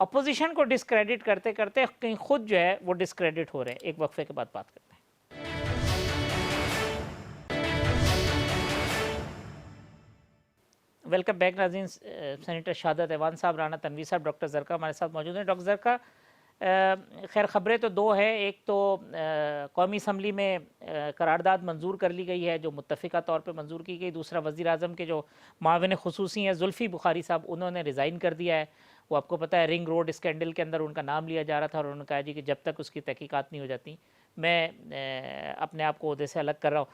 अपोजिशन को डिस्क्रेडिट करते करते कहीं खुद जो है वो डिस्क्रेडिट हो रहे हैं। एक वक्फे के बाद बात करते हैं। वेलकम बैक नाज़रीन। सेनेटर शहादत ऐवान साहब, राणा तनवीर साहब, डॉक्टर जरका हमारे साथ मौजूद हैं। डॉक्टर जरका, खैर ख़बरें तो दो है, एक तो कौमी असम्बली में करारदाद मंजूर कर ली गई है जो मुत्तफ़िका तौर पे मंजूर की गई। दूसरा, वज़ीर आज़म के जो माविन खुसूसी हैं जुल्फ़ी बुखारी साहब, उन्होंने रिज़ाइन कर दिया है। वो आपको पता है रिंग रोड स्कैंडल के अंदर उनका नाम लिया जा रहा था और उन्होंने कहा जी कि जब तक उसकी तहकीकात नहीं हो जाती मैं अपने आप को उहदे से अलग कर रहा हूँ।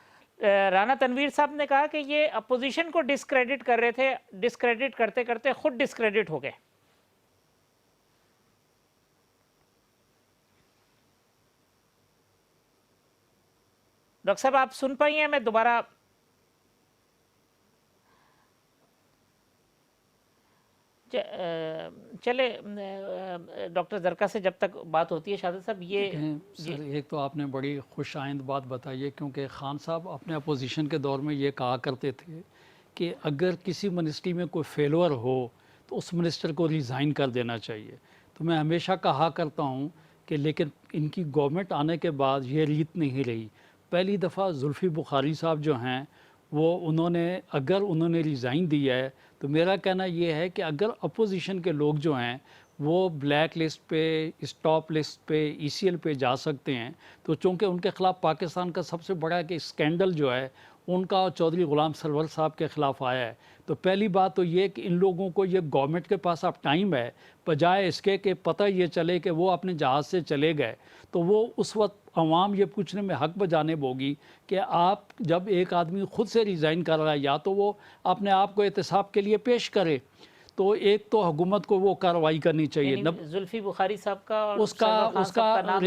राणा तनवीर साहब ने कहा कि ये अपोजिशन को डिस्क्रेडिट कर रहे थे, डिस्क्रेडिट करते करते खुद डिस्क्रेडिट हो गए। डॉक्टर साहब, आप सुन पाई हैं? मैं दोबारा चले डॉक्टर जरका से जब तक बात होती है। शहादत साहब, ये सर, एक तो आपने बड़ी खुश आइंद बात बताई है, क्योंकि खान साहब अपने अपोजिशन के दौर में ये कहा करते थे कि अगर किसी मिनिस्ट्री में कोई फेलवर हो तो उस मिनिस्टर को रिज़ाइन कर देना चाहिए। तो मैं हमेशा कहा करता हूँ कि लेकिन इनकी गवर्नमेंट आने के बाद ये रीत नहीं रही। पहली दफ़ा जुल्फ़ी बुखारी साहब जो हैं वो उन्होंने रिज़ाइन दिया है, तो मेरा कहना ये है कि अगर अपोजिशन के लोग जो हैं वो ब्लैक लिस्ट पे, स्टॉप लिस्ट पे, ECL पे जा सकते हैं, तो चूँकि उनके ख़िलाफ़ पाकिस्तान का सबसे बड़ा कि स्कैंडल जो है उनका और चौधरी ग़ुलाम सरवर साहब के ख़िलाफ़ आया है। तो पहली बात तो ये कि इन लोगों को ये गवर्नमेंट के पास अब टाइम है, बजाय इसके कि पता ये चले कि वो अपने जहाज़ से चले गए, तो वो उस वक्त अवाम ये पूछने में हक़ बजाने होगी कि आप जब एक आदमी ख़ुद से रिज़ाइन कर रहा है, या तो वो अपने आप को एहतसाब के लिए पेश करे, तो एक तो हुकूमत को वो कार्रवाई करनी चाहिए। जुल्फ़ी बुखारी साहब का उसका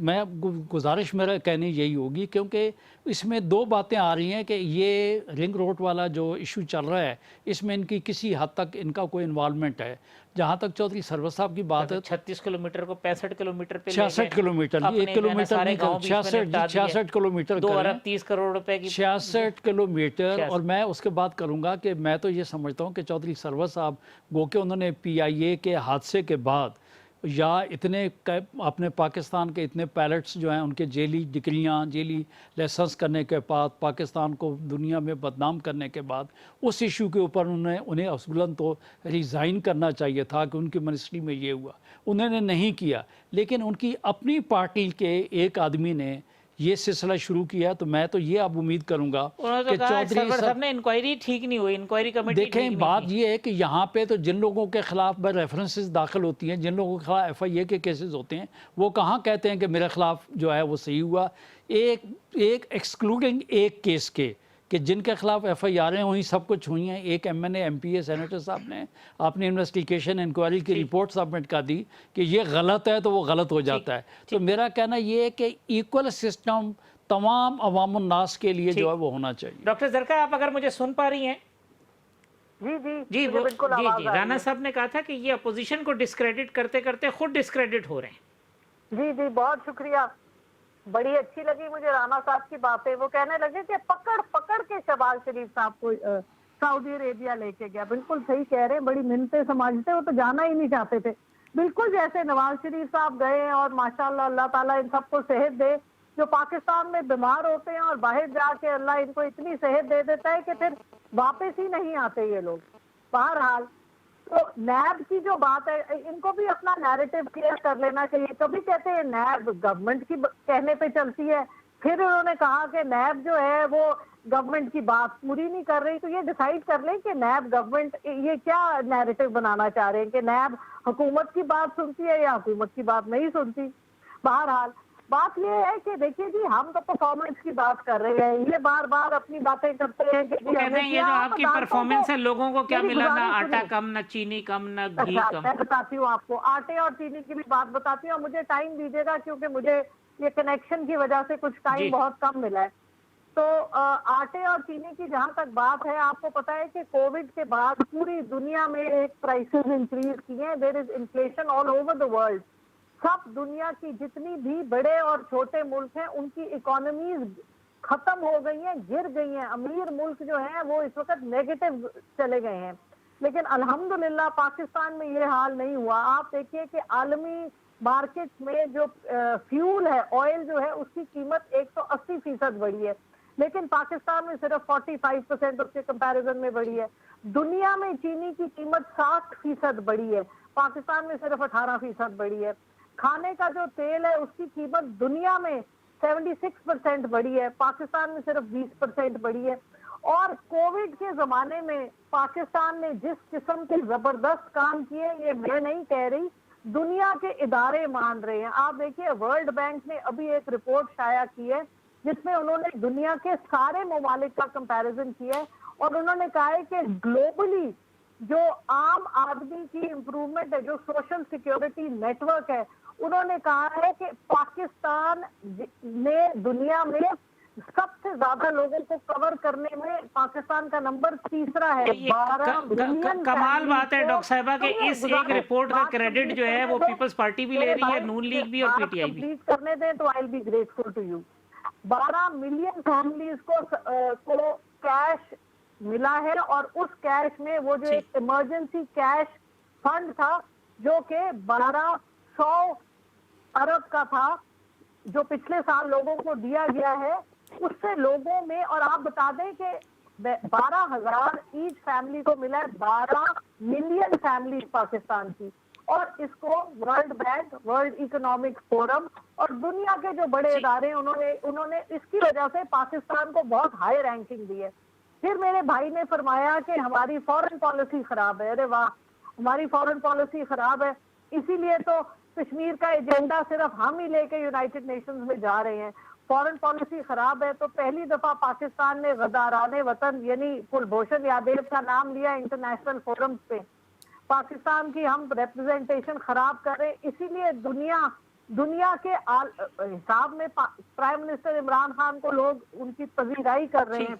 मैं गुजारिश मेरा कहने यही होगी, क्योंकि इसमें दो बातें आ रही हैं कि ये रिंग रोड वाला जो इशू चल रहा है इसमें इनकी किसी हद तक इनका कोई इन्वॉल्वमेंट है। जहाँ तक चौधरी सरवर साहब की बात है, 36 किलोमीटर को 65 किलोमीटर पे 66 किलोमीटर, ये 1 किलोमीटर नहीं, 66 किलोमीटर 2 अरब 30 करोड़ रुपए की 66 किलोमीटर। और मैं उसके बाद करूँगा कि मैं तो ये समझता हूँ कि चौधरी सरवर साहब गो के उन्होंने PIA के हादसे के बाद या इतने अपने पाकिस्तान के इतने पायलट्स जो हैं उनके जेली डिग्रियां, जेली लाइसेंस करने के बाद, पाकिस्तान को दुनिया में बदनाम करने के बाद, उस इशू के ऊपर उन्हें असूलन तो रिज़ाइन करना चाहिए था कि उनकी मिनिस्ट्री में ये हुआ, उन्होंने नहीं किया। लेकिन उनकी अपनी पार्टी के एक आदमी ने ये सिलसिला शुरू किया, तो मैं तो ये अब उम्मीद करूंगा कि चौधरी साहब ने इंक्वायरी ठीक नहीं हुई, इंक्वायरी कमेटी देखें। बात ये है कि यहाँ पे तो जिन लोगों के खिलाफ रेफरेंसेस दाखिल होती हैं, जिन लोगों के खिलाफ FIA के केसेस होते हैं, वो कहाँ कहते हैं कि मेरे खिलाफ जो है वो सही हुआ। एक एक्सक्लूडिंग एक केस के कि जिनके खिलाफ FIR हुई, सब कुछ हुई हैं। एक MNA MPA सेनेटर साहब ने अपनी इन्वेस्टिगेशन इंक्वायरी की रिपोर्ट सबमिट कर दी कि ये गलत है, तो वो गलत हो जाता है। तो मेरा कहना ये है कि इक्वल सिस्टम तमाम अवामुन नास के लिए जो है वो होना चाहिए। डॉक्टर जरका, आप अगर मुझे सुन पा रही हैं? जी बिल्कुल जी। राना साहब ने कहा था कि ये अपोजिशन को डिस्क्रेडिट करते करते खुद डिस्क्रेडिट हो रहे हैं। जी, बहुत शुक्रिया। बड़ी अच्छी लगी मुझे राना साहब की बातें। वो कहने लगे कि पकड़ पकड़ के शहबाज शरीफ साहब को सऊदी अरेबिया लेके गया। बिल्कुल सही कह रहे हैं, बड़ी मिन्नतें समझते, वो तो जाना ही नहीं चाहते थे। बिल्कुल जैसे नवाज शरीफ साहब गए और माशाल्लाह अल्लाह ताला इन सबको सेहत दे, जो पाकिस्तान में बीमार होते हैं और बाहर जाके अल्लाह इनको इतनी सेहत दे देता है कि फिर वापस ही नहीं आते ये लोग। बहरहाल तो नैब की जो बात है, इनको भी अपना नैरेटिव क्लियर कर लेना चाहिए। कभी कहते हैं नैब गवर्नमेंट की कहने पे चलती है, फिर उन्होंने कहा कि नैब जो है वो गवर्नमेंट की बात पूरी नहीं कर रही। तो ये डिसाइड कर लें कि नैब गवर्नमेंट ये क्या नैरेटिव बनाना चाह रहे हैं कि नैब हुकूमत की बात सुनती है या हुकूमत की बात नहीं सुनती। बहरहाल बात ये है कि देखिए जी, हम तो परफॉर्मेंस की बात कर रहे हैं, ये बार बार अपनी बातें करते हैं कि वो कहते हैं ये जो आपकी परफॉर्मेंस है, लोगों को क्या मिला, ना आटा कम, ना चीनी कम, ना घी कम। मैं बताती हूँ आपको, आटे और चीनी की भी बात बताती हूँ। मुझे टाइम दीजिएगा क्योंकि मुझे ये कनेक्शन की वजह से कुछ टाइम बहुत कम मिला है। तो आटे और चीनी की जहां तक बात है, आपको पता है कि कोविड के बाद पूरी दुनिया में एक प्राइसेस इंक्रीज किए हैं। There is inflation all over the world. सब दुनिया की जितनी भी बड़े और छोटे मुल्क हैं, उनकी इकोनॉमीज खत्म हो गई हैं, गिर गई हैं। अमीर मुल्क जो हैं वो इस वक्त नेगेटिव चले गए हैं। लेकिन अल्हम्दुलिल्लाह पाकिस्तान में ये हाल नहीं हुआ। आप देखिए कि आलमी मार्केट में जो फ्यूल है, ऑयल जो है, उसकी कीमत 180% बढ़ी है, लेकिन पाकिस्तान में सिर्फ 45% उसके कंपैरिजन में बढ़ी है। दुनिया में चीनी की कीमत 60% बढ़ी है, पाकिस्तान में सिर्फ 18% बढ़ी है। खाने का जो तेल है उसकी कीमत दुनिया में 76% बढ़ी है, पाकिस्तान में सिर्फ 20% बढ़ी है। और कोविड के जमाने में पाकिस्तान ने जिस किस्म के जबरदस्त काम किए, ये मैं नहीं कह रही, दुनिया के इदारे मान रहे हैं। आप देखिए, वर्ल्ड बैंक ने अभी एक रिपोर्ट शाया की है जिसमें उन्होंने दुनिया के सारे ममालिक का कंपैरिजन किया है और उन्होंने कहा है कि ग्लोबली जो आम आदमी की इंप्रूवमेंट है, जो सोशल सिक्योरिटी नेटवर्क है, उन्होंने कहा है कि पाकिस्तान ने दुनिया में सबसे ज्यादा लोगों को कवर करने में पाकिस्तान का नंबर 3रा है। 12 मिलियन। कमाल बात है डॉक्टर साहिबा कि इस एक रिपोर्ट का क्रेडिट जो है वो पीपल्स पार्टी भी ले रही है, नून लीग भी और PTI भी। प्लीज करने दें तो I will be grateful to you. 12 million families को कैश मिला है और उस कैश में वो जो एक इमरजेंसी कैश फंड था जो कि 1200 अरब का था, जो पिछले साल लोगों को दिया गया है, उससे लोगों में, और आप बता दें कि 12,000 ईच फैमिली को मिला है, 12 मिलियन फैमिली पाकिस्तान की। और इसको world bank, world economic forum और दुनिया के जो बड़े इदारे उन्होंने इसकी वजह से पाकिस्तान को बहुत हाई रैंकिंग दी है। फिर मेरे भाई ने फरमाया कि हमारी फॉरेन पॉलिसी खराब है। अरे वाह, हमारी फॉरेन पॉलिसी खराब है, इसीलिए तो कश्मीर का एजेंडा सिर्फ हम ही लेके यूनाइटेड नेशंस में जा रहे हैं। फॉरेन पॉलिसी खराब है तो पहली दफा पाकिस्तान ने गद्दाराने वतन यानी कुलभूषण यादव का नाम लिया इंटरनेशनल फोरम्स पे। पाकिस्तान की हम रिप्रेजेंटेशन खराब कर रहे, इसीलिए दुनिया दुनिया के हिसाब में प्राइम मिनिस्टर इमरान खान को लोग उनकी पजीराई कर रहे हैं।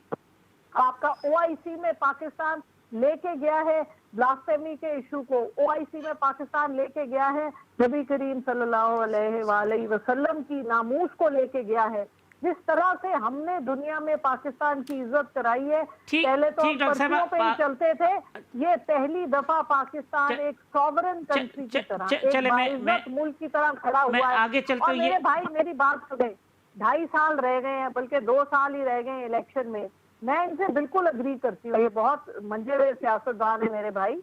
आपका ओआईसी में पाकिस्तान लेके गया है, ब्लास्फेमी के इशू को ओआईसी में पाकिस्तान लेके गया है, नबी करीम सल्लल्लाहु अलैहि वसल्लम की नामूस को लेके गया है। जिस तरह से हमने दुनिया में पाकिस्तान की इज्जत कराई है, पहले तो हम पर्चियों पे ही चलते थे, ये पहली दफा पाकिस्तान एक सॉवरेन कंट्री की तरह, एक बाइज्जत मुल्क की तरह खड़ा हुआ है। आगे चलते और मेरे भाई मेरी बात सुने, 2.5 साल रह गए हैं, बल्कि 2 साल ही रह गए हैं इलेक्शन में। मैं इनसे बिल्कुल अग्री करती हूँ, ये बहुत मंजे हुए सियासतदान है मेरे भाई।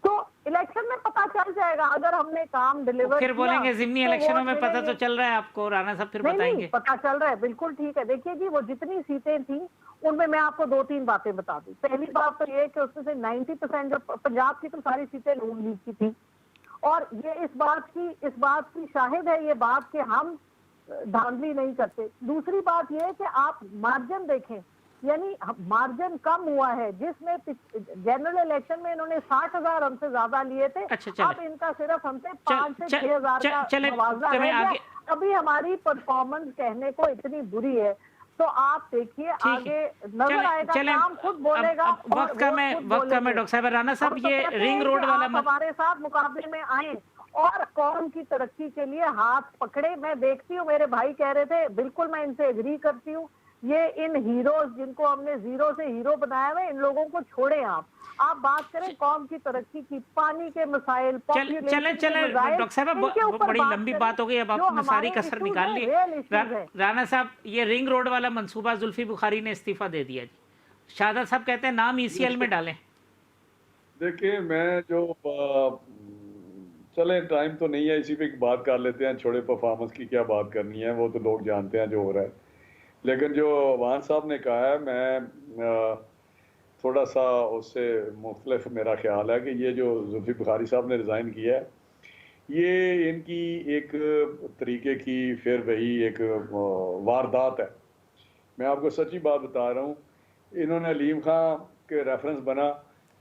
तो इलेक्शन में पता चल जाएगा अगर हमने काम डिलीवर फिर बोलेंगे जिमनी इलेक्शनों में पता तो चल रहा है आपको, राणा साहब फिर बताएंगे। नहीं, पता चल रहा है, बिल्कुल ठीक है। देखिए जी, वो जितनी सीटें थी उनमें मैं आपको 2-3 बातें बता दूं। पहली बात तो ये कि उसमें से 90% जो पंजाब की तो सारी सीटें नून लीग की थी, और ये इस बात की शाहिद है ये बात कि हम धांधली नहीं करते। दूसरी बात ये है कि आप मार्जिन देखें, यानी मार्जिन कम हुआ है, जिसमें जनरल इलेक्शन में इन्होंने 60,000 हमसे ज्यादा लिए थे। अब इनका सिर्फ हमसे 5 से 6,000 का मुआवजा रह गया। अभी हमारी परफॉर्मेंस कहने को इतनी बुरी है, तो आप देखिए आगे नजर आएगा, काम खुद बोलेगा। वक्त का मैं डॉक्टर साहब राणा साहब, ये रिंग रोड वाला हमारे साथ मुकाबले में आए और कौम की तरक्की के लिए हाथ पकड़े। मैं देखती हूँ, मेरे भाई कह रहे थे, बिल्कुल मैं इनसे एग्री करती हूँ। ये इन हीरोज जिनको हमने जीरो से हीरो बनाया हुआ, इन लोगों को छोड़े। आप बात करें कौम की तरक्की की, पानी के मसाइल, चले डॉक्टर साहब, बड़ी लंबी बात हो गई, अब आपने सारी कसर निकाल ली। राणा साहब, ये रिंग रोड वाला मंसूबा जुल्फी बुखारी ने इस्तीफा दे दिया जी। शाहद साहब कहते हैं नाम ईसीएल में डालें। देखिए, मैं जो चले टाइम तो नहीं है, इसी पे बात कर लेते हैं। छोड़े परफॉर्मेंस की क्या बात करनी है, वो तो लोग जानते हैं जो हो रहा है। लेकिन जो वान साहब ने कहा है, मैं थोड़ा सा उससे मुख्तलिफ मेरा ख्याल है कि ये जो जुल्फी बुखारी साहब ने रिज़ाइन किया है, ये इनकी एक तरीके की फिर वही एक वारदात है। मैं आपको सच्ची बात बता रहा हूँ, इन्होंने अलीम खां के रेफरेंस बना,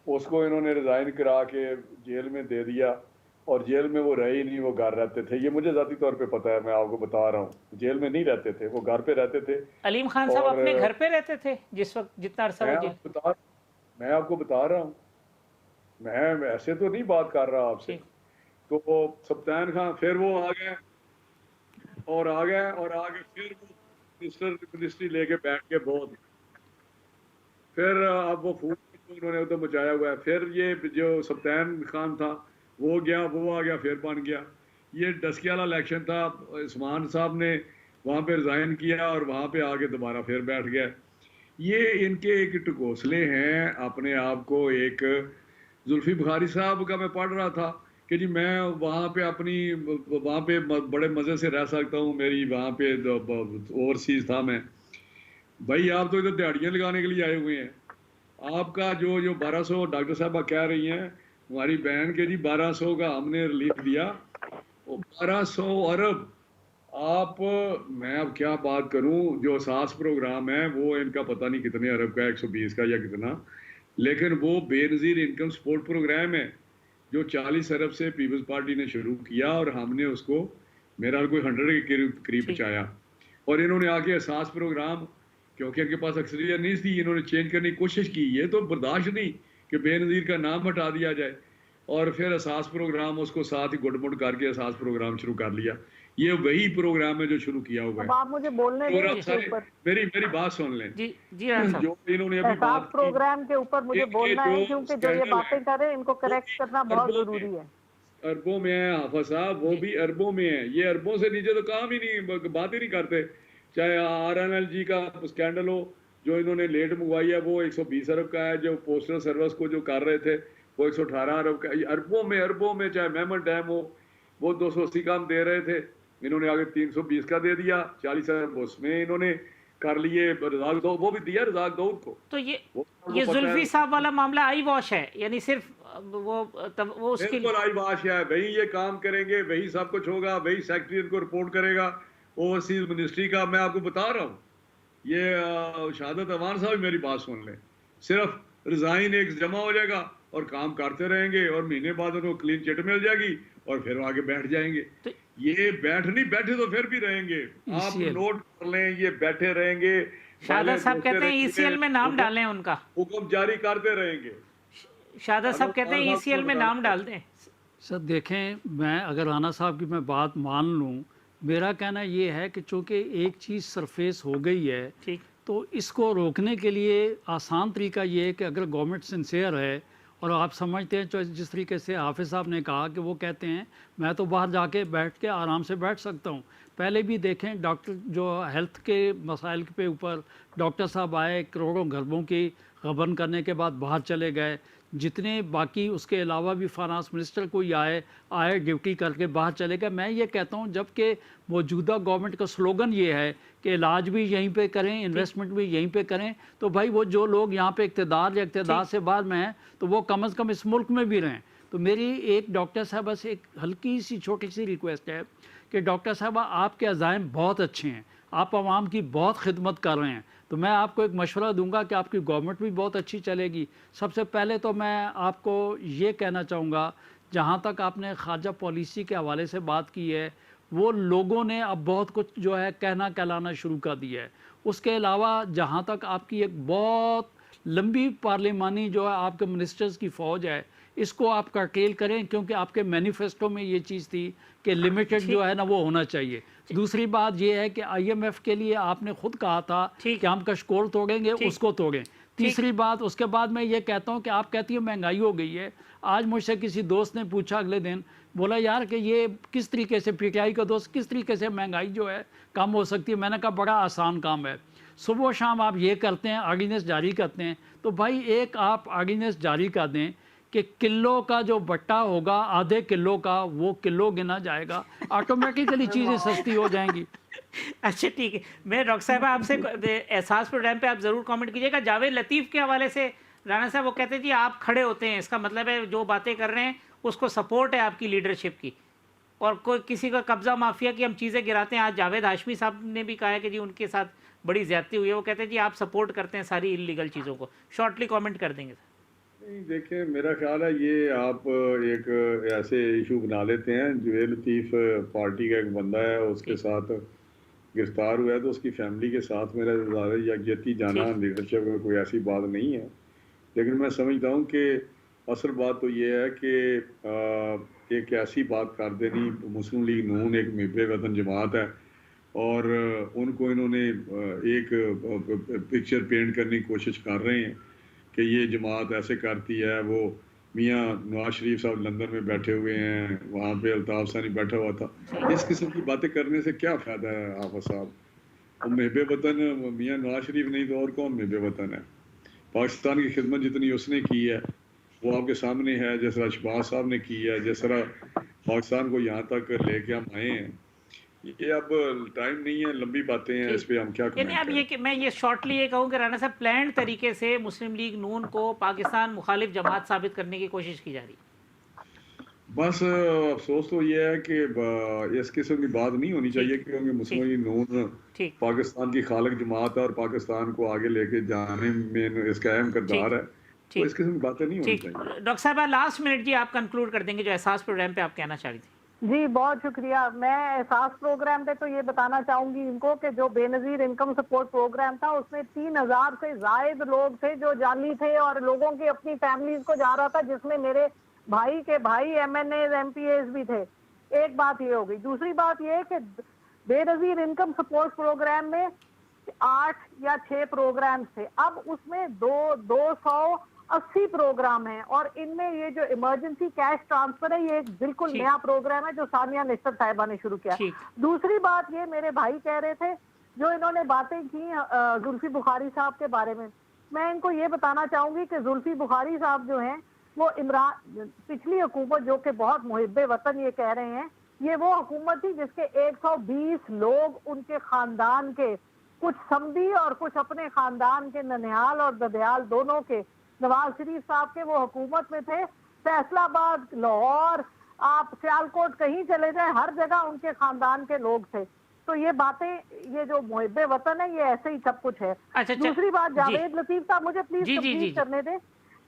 उसको इन्होंने रिज़ाइन करा के जेल में दे दिया, और जेल में वो रहे ही नहीं, वो घर रहते थे। ये मुझे ज़ाती तौर पे पता है, मैं आपको बता रहा हूँ। जेल में नहीं रहते थे, वो घर पे रहते थे। अलीम खान साहब अपने घर पे रहते थे जिस वक्त, जितना अरसा मैं आपको बता रहा हूँ, मैं ऐसे तो नहीं बात कर रहा आपसे। तो सप्तान खान फिर वो आ गए और आगे फिर वो मिनिस्ट्री लेके बैठ के बहुत, फिर अब वो फूट उन्होंने तो मचाया हुआ है। फिर ये जो सप्तान खान था वो गया, वो आ गया, फिर बन गया। ये डस्की वाला इलेक्शन था, उस्मान साहब ने वहाँ पे रिज़ाइन किया और वहाँ पे आके दोबारा फिर बैठ गया। ये इनके एक टकोसले हैं अपने आप को। एक जुल्फी बुखारी साहब का मैं पढ़ रहा था कि जी मैं वहाँ पे बड़े मज़े से रह सकता हूँ, मेरी वहाँ पे ओवरसीज था मैं। भाई आप तो इधर दिहाड़ियाँ लगाने के लिए आए हुए हैं। आपका जो 1200 डॉक्टर साहब कह रही हैं, हमारी बहन के जी 1200 का हमने रिलीफ दिया, वो 1200 अरब। मैं अब क्या बात करूं, जो सास प्रोग्राम है वो इनका पता नहीं कितने अरब का, 120 का या कितना, लेकिन वो बेनज़ीर इनकम सपोर्ट प्रोग्राम है जो 40 अरब से पीपल्स पार्टी ने शुरू किया, और हमने उसको मेरा कोई 100 के करीब पहुँचाया। और इन्होंने आके एहसास प्रोग्राम, क्योंकि इनके पास अक्सरियत नहीं थी, इन्होंने चेंज करने की कोशिश की। ये तो बर्दाश्त नहीं कि बेनज़ीर का नाम हटा दिया जाए, और फिर एहसास प्रोग्राम उसको साथ ही गुडमुड करके एहसास प्रोग्राम शुरू कर लिया। ये वही प्रोग्राम है जो शुरू किया हुआ है। आप मुझे बोलने मेरी बात सुन लें जी जो इन्होंने अभी बात प्रोग्राम के ऊपर मुझे बोलना है, क्योंकि जो ये बातें कर रहे हैं इनको करेक्ट करना बहुत जरूरी है। अरबों में है हाफिज साहब, वो भी अरबों में है। ये अरबों से नीचे तो काम ही नहीं, बात ही नहीं करते। चाहे RNLG का स्कैंडल हो, जो इन्होंने लेट मंगवाई है, वो 120 अरब का है। जो पोस्टल सर्विस को जो कर रहे थे वो 118 अरब का। अरबों में चाहे मेमन डैम हो, वो 280 का हम दे रहे थे, इन्होंने आगे 320 का दे दिया। 40 अरब उसमें इन्होंने कर लिए। रज़ाक दौद वो भी दिया रज़ाक दौद को। तो ये जुल्फी साहब वाला मामला आई वॉश है, यानी सिर्फ वो उसके बिल्कुल आई वॉश है। वही ये काम करेंगे, वही सब कुछ होगा, वही सेक्रेटरी इनको रिपोर्ट करेगा ओवरसीज मिनिस्ट्री का। मैं आपको बता रहा हूँ, ये शहादत अवान साहब मेरी बात सुन लें, सिर्फ रिजाइन एक जमा हो जाएगा और काम करते रहेंगे और महीने बाद उनको क्लीन चिट मिल जाएगी और फिर आगे बैठ जाएंगे। ये बैठे तो फिर भी रहेंगे। आप नोट कर लें, ये बैठे रहेंगे। शाहदाद साहब कहते हैं ईसीएल में नाम डालें उनका, हुक्म जारी करते रहेंगे। शाहदाद साहब कहते हैं ईसीएल में नाम डाल दें। सर देखें, मैं अगर राना साहब की मैं बात मान लूँ, मेरा कहना ये है कि चूँकि एक चीज़ सरफेस हो गई है, ठीक, तो इसको रोकने के लिए आसान तरीका ये है कि अगर गवर्नमेंट सिंसियर है और आप समझते हैं, जो जिस तरीके से हाफिज़ साहब ने कहा कि वो कहते हैं मैं तो बाहर जाके बैठ के आराम से बैठ सकता हूँ। पहले भी देखें, डॉक्टर जो हेल्थ के मसाइल पे ऊपर डॉक्टर साहब आए, करोड़ों घरबों की गबन करने के बाद बाहर चले गए। जितने बाकी उसके अलावा भी फाइनेंस मिनिस्टर कोई आए ड्यूटी करके बाहर चले गए। मैं ये कहता हूँ, जबकि मौजूदा गवर्नमेंट का स्लोगन ये है कि इलाज भी यहीं पे करें, इन्वेस्टमेंट भी यहीं पे करें, तो भाई वो जो लोग यहाँ पे इक़्तिदार या इक़्तिदार से बाहर में हैं, तो वो कम से कम इस मुल्क में भी रहें। तो मेरी एक डॉक्टर साहब बस एक हल्की सी छोटी सी रिक्वेस्ट है कि डॉक्टर साहब आपके अज़ाइम बहुत अच्छे हैं, आप आवाम की बहुत खिदमत कर रहे हैं, तो मैं आपको एक मशवरा दूंगा कि आपकी गवर्नमेंट भी बहुत अच्छी चलेगी। सबसे पहले तो मैं आपको ये कहना चाहूँगा, जहाँ तक आपने ख़ारजा पॉलिसी के हवाले से बात की है, वो लोगों ने अब बहुत कुछ जो है कहना कहलाना शुरू कर दिया है। उसके अलावा जहाँ तक आपकी एक बहुत लंबी पार्लिमानी जो है आपके मिनिस्टर्स की फ़ौज है, इसको आप कर्टेल करें, क्योंकि आपके मैनिफेस्टो में ये चीज़ थी कि लिमिटेड जो है ना वो होना चाहिए। दूसरी बात ये है कि IMF के लिए आपने खुद कहा था कि हम कशकोल तोड़ेंगे, उसको तोड़ें। तीसरी बात, उसके बाद मैं ये कहता हूँ कि आप कहती हो महंगाई हो गई है। आज मुझसे किसी दोस्त ने पूछा अगले दिन, बोला यार कि ये किस तरीके से PTI का दोस्त, किस तरीके से महंगाई जो है कम हो सकती है। मैंने कहा बड़ा आसान काम है, सुबह शाम आप ये करते हैं, ऑर्डिनेंस जारी करते हैं, तो भाई एक आप ऑर्डिनेंस जारी कर दें कि किलो का जो बट्टा होगा आधे किलो का, वो किलो गिना जाएगा, ऑटोमेटिकली चीज़ें सस्ती हो जाएंगी। अच्छा ठीक है, मैं डॉक्टर साहब आपसे एहसास प्रोग्राम पे आप ज़रूर कमेंट कीजिएगा। जावेद लतीफ़ के हवाले से राना साहब वो कहते हैं जी आप खड़े होते हैं, इसका मतलब है जो बातें कर रहे हैं उसको सपोर्ट है आपकी लीडरशिप की, और कोई किसी का कब्ज़ा माफिया की हम चीज़ें गिराते हैं। आज जावेद हाशमी साहब ने भी कहा है कि जी उनके साथ बड़ी ज़्यादती हुई है, वो कहते हैं जी आप सपोर्ट करते हैं सारी इलीगल चीज़ों को। शॉर्टली कमेंट कर देंगे सर। नहीं देखिए, मेरा ख्याल है ये आप एक ऐसे इशू बना लेते हैं। जुवेद लतीफ़ पार्टी का एक बंदा है, उसके साथ गिरफ्तार हुआ है, तो उसकी फैमिली के साथ मेरा ज़्यादा यकजहती जाना लीडरशिप में कोई ऐसी बात नहीं है। लेकिन मैं समझता हूँ कि असल बात तो ये है कि एक ऐसी बात कर देनी, मुस्लिम लीग नून एक महब वतन जमात है और उनको इन्होंने एक पिक्चर पेंट करने की कोशिश कर रहे हैं कि ये जमात ऐसे करती है। वो मियाँ नवाज शरीफ साहब लंदन में बैठे हुए हैं, वहाँ पे अल्ताफ सानी बैठा हुआ था। इस किस्म की बातें करने से क्या फ़ायदा है हाफ़िज़ साहब? वो महब वतन मियाँ नवाज शरीफ नहीं तो और कौन महब वतन है? पाकिस्तान की खिदमत जितनी उसने की है वो आपके सामने है, जिस तरह शहबाज साहब ने की है, जिस तरह पाकिस्तान को यहाँ तक लेके हम आए हैं। ये अब टाइम नहीं है, लंबी बातें हैं, इस पे हम क्या करें। अब ये कि मैं ये शॉर्टली ये कहूँ कि राना साहब प्लान तरीके से मुस्लिम लीग नून को पाकिस्तान मुखालिफ जमात साबित करने की कोशिश की जा रही है। बस अफसोस तो ये है कि इस किस्म की बात नहीं होनी चाहिए, क्योंकि मुस्लिम लीग नून पाकिस्तान की खालिक जमात है और पाकिस्तान को आगे लेके जाने में इसका अहम किरदार है, तो इस किस्म की बातें नहीं होनी चाहिए। डॉक्टर साहब लास्ट मिनट जी आप कंक्लूड कर देंगे जो एहसास प्रोग्राम पे आप कहना चाह रही थी। जी बहुत शुक्रिया। मैं एहसास प्रोग्राम पे तो ये बताना चाहूंगी इनको कि जो बेनजीर इनकम सपोर्ट प्रोग्राम था उसमें 3000 से जायद लोग थे जो जाली थे और लोगों की अपनी फैमिलीज को जा रहा था, जिसमें मेरे भाई के भाई MNA MPAs भी थे। एक बात ये हो गई। दूसरी बात ये कि बेनजीर इनकम सपोर्ट प्रोग्राम में 8 या 6 प्रोग्राम थे, अब उसमें 280 प्रोग्राम हैं और इनमें ये जो इमरजेंसी कैश ट्रांसफर है ये एक बिल्कुल नया प्रोग्राम है जो सानिया निश्चित साहिबा ने शुरू किया। दूसरी बात ये मेरे भाई कह रहे थे जो इन्होंने बातें की जुल्फी बुखारी साहब के बारे में, मैं इनको ये बताना चाहूंगी कि जुल्फी बुखारी साहब जो हैं वो इमरान पिछली हुकूमत जो कि बहुत मुहिब्बे वतन ये कह रहे हैं, ये वो हुकूमत थी जिसके 120 लोग उनके खानदान के, कुछ समधी और कुछ अपने खानदान के, ननिहाल और ददयाल दोनों के, नवाज शरीफ साहब के वो हुकूमत में थे। फैसलाबाद, लाहौर, आप सियालकोट कहीं चले जाए हर जगह उनके खानदान के लोग थे। तो ये बातें, ये जो मुहिब्बे वतन है ये ऐसे ही सब कुछ है। दूसरी बात जावेद लतीफ साहब मुझे प्लीज करने दें।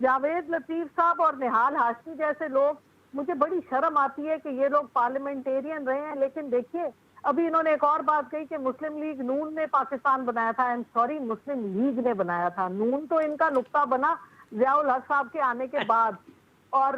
जावेद लतीफ साहब और निहाल हाशमी जैसे लोग, मुझे बड़ी शर्म आती है कि ये लोग पार्लियामेंटेरियन रहे हैं, लेकिन देखिए अभी इन्होंने एक और बात कही कि मुस्लिम लीग नून ने पाकिस्तान बनाया था। I am sorry, Muslim league ने बनाया था। नून तो इनका नुक्ता बना जियाउल हक साहब के आने के बाद, और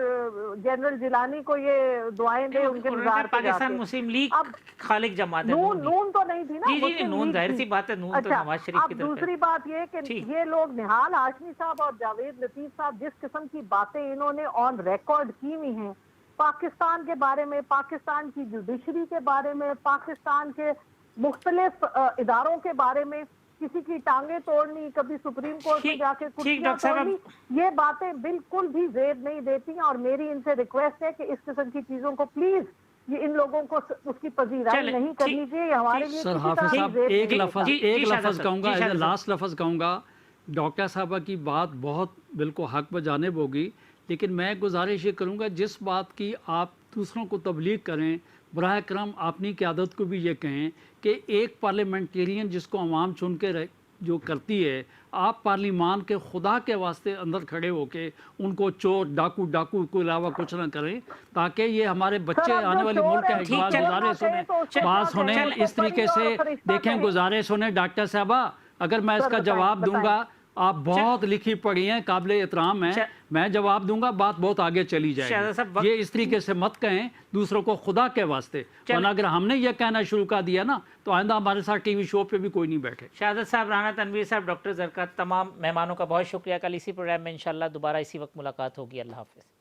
जनरल जिलानी को ये दुआएं दे उनके मज़ार पे पाकिस्तान जाके। मुस्लिम लीग अब खालिक जमात है, नून तो नहीं थी ना, जी जी मुस्लिम नून लीग जाहिर थी। सी बात है, नून तो अच्छा, नवाज शरीफ अब की तरफ है। दूसरी बात ये कि ठीक। ये लोग निहाल हाशमी साहब और जावेद लतीफ साहब जिस किस्म की बातें इन्होंने ऑन रिकॉर्ड की हुई हैं पाकिस्तान के बारे में, पाकिस्तान की जुडिशरी के बारे में, पाकिस्तान के मुख्तलिफ इदारों के बारे में, किसी की टांगे तोड़नी, कभी सुप्रीम कोर्ट में ठीक, जाके ठीक, कुर्सियां डॉक्टर साहब, तोड़नी, ये बातें बिल्कुल भी जेब नहीं देती हैं। और मेरी इनसे रिक्वेस्ट है कि इस किस्म की चीजों को प्लीज ये इन लोगों को उसकी पजीराई चले, नहीं ठीक, करनी चाहिए। हमारे लिए सर किसी हाफिज तरह की साहब जेब एक नहीं लफ्ज़ जी, एक जी, शादा लफ्ज़ साहब, कहूँगा, जी, एज ए शादा लास्ट लफ्ज़ कहूँगा। डॉक्टर साहबा की बात बहुत बिल्कुल हक बजानिब होगी, लेकिन मैं गुजारिश ये करूँगा जिस बात की आप दूसरों को तबलीग करें, बराह करम अपनी क़यादत को भी ये कहें कि एक पार्लियामेंटेरियन जिसको अवाम चुन के जो करती है, आप पार्लिमान के खुदा के वास्ते अंदर खड़े होके उनको चोर डाकू के अलावा कुछ ना करें, ताकि ये हमारे बच्चे अब जो आने वाले चोर मुल्क है, का ठीक, इकबाल चलो, गुजारे सुने, तो उसको बात क्या सुने कहें? इस तरीके से। और फरिश्ता देखें कहें। गुजारे सुने डॉक्टर साहबा, अगर मैं सर, इसका बताएं, जवाब बताएं। दूंगा, आप बहुत लिखी पढ़ी हैं, काबिल एहतराम है, मैं जवाब दूंगा बात बहुत आगे चली शादा साहब, जाएगी। ये इस तरीके से मत कहें दूसरों को खुदा के वास्ते, वरना अगर हमने ये कहना शुरू कर दिया ना तो आइंदा हमारे साथ टीवी शो पे भी कोई नहीं बैठे। शाहदत साहब, राना तनवीर साहब, डॉक्टर ज़रक़ात, तमाम मेहमानों का बहुत शुक्रिया। कल इसी प्रोग्राम में इंशाल्लाह दोबारा इसी वक्त मुलाकात होगी। अल्लाह हाफ़िज़।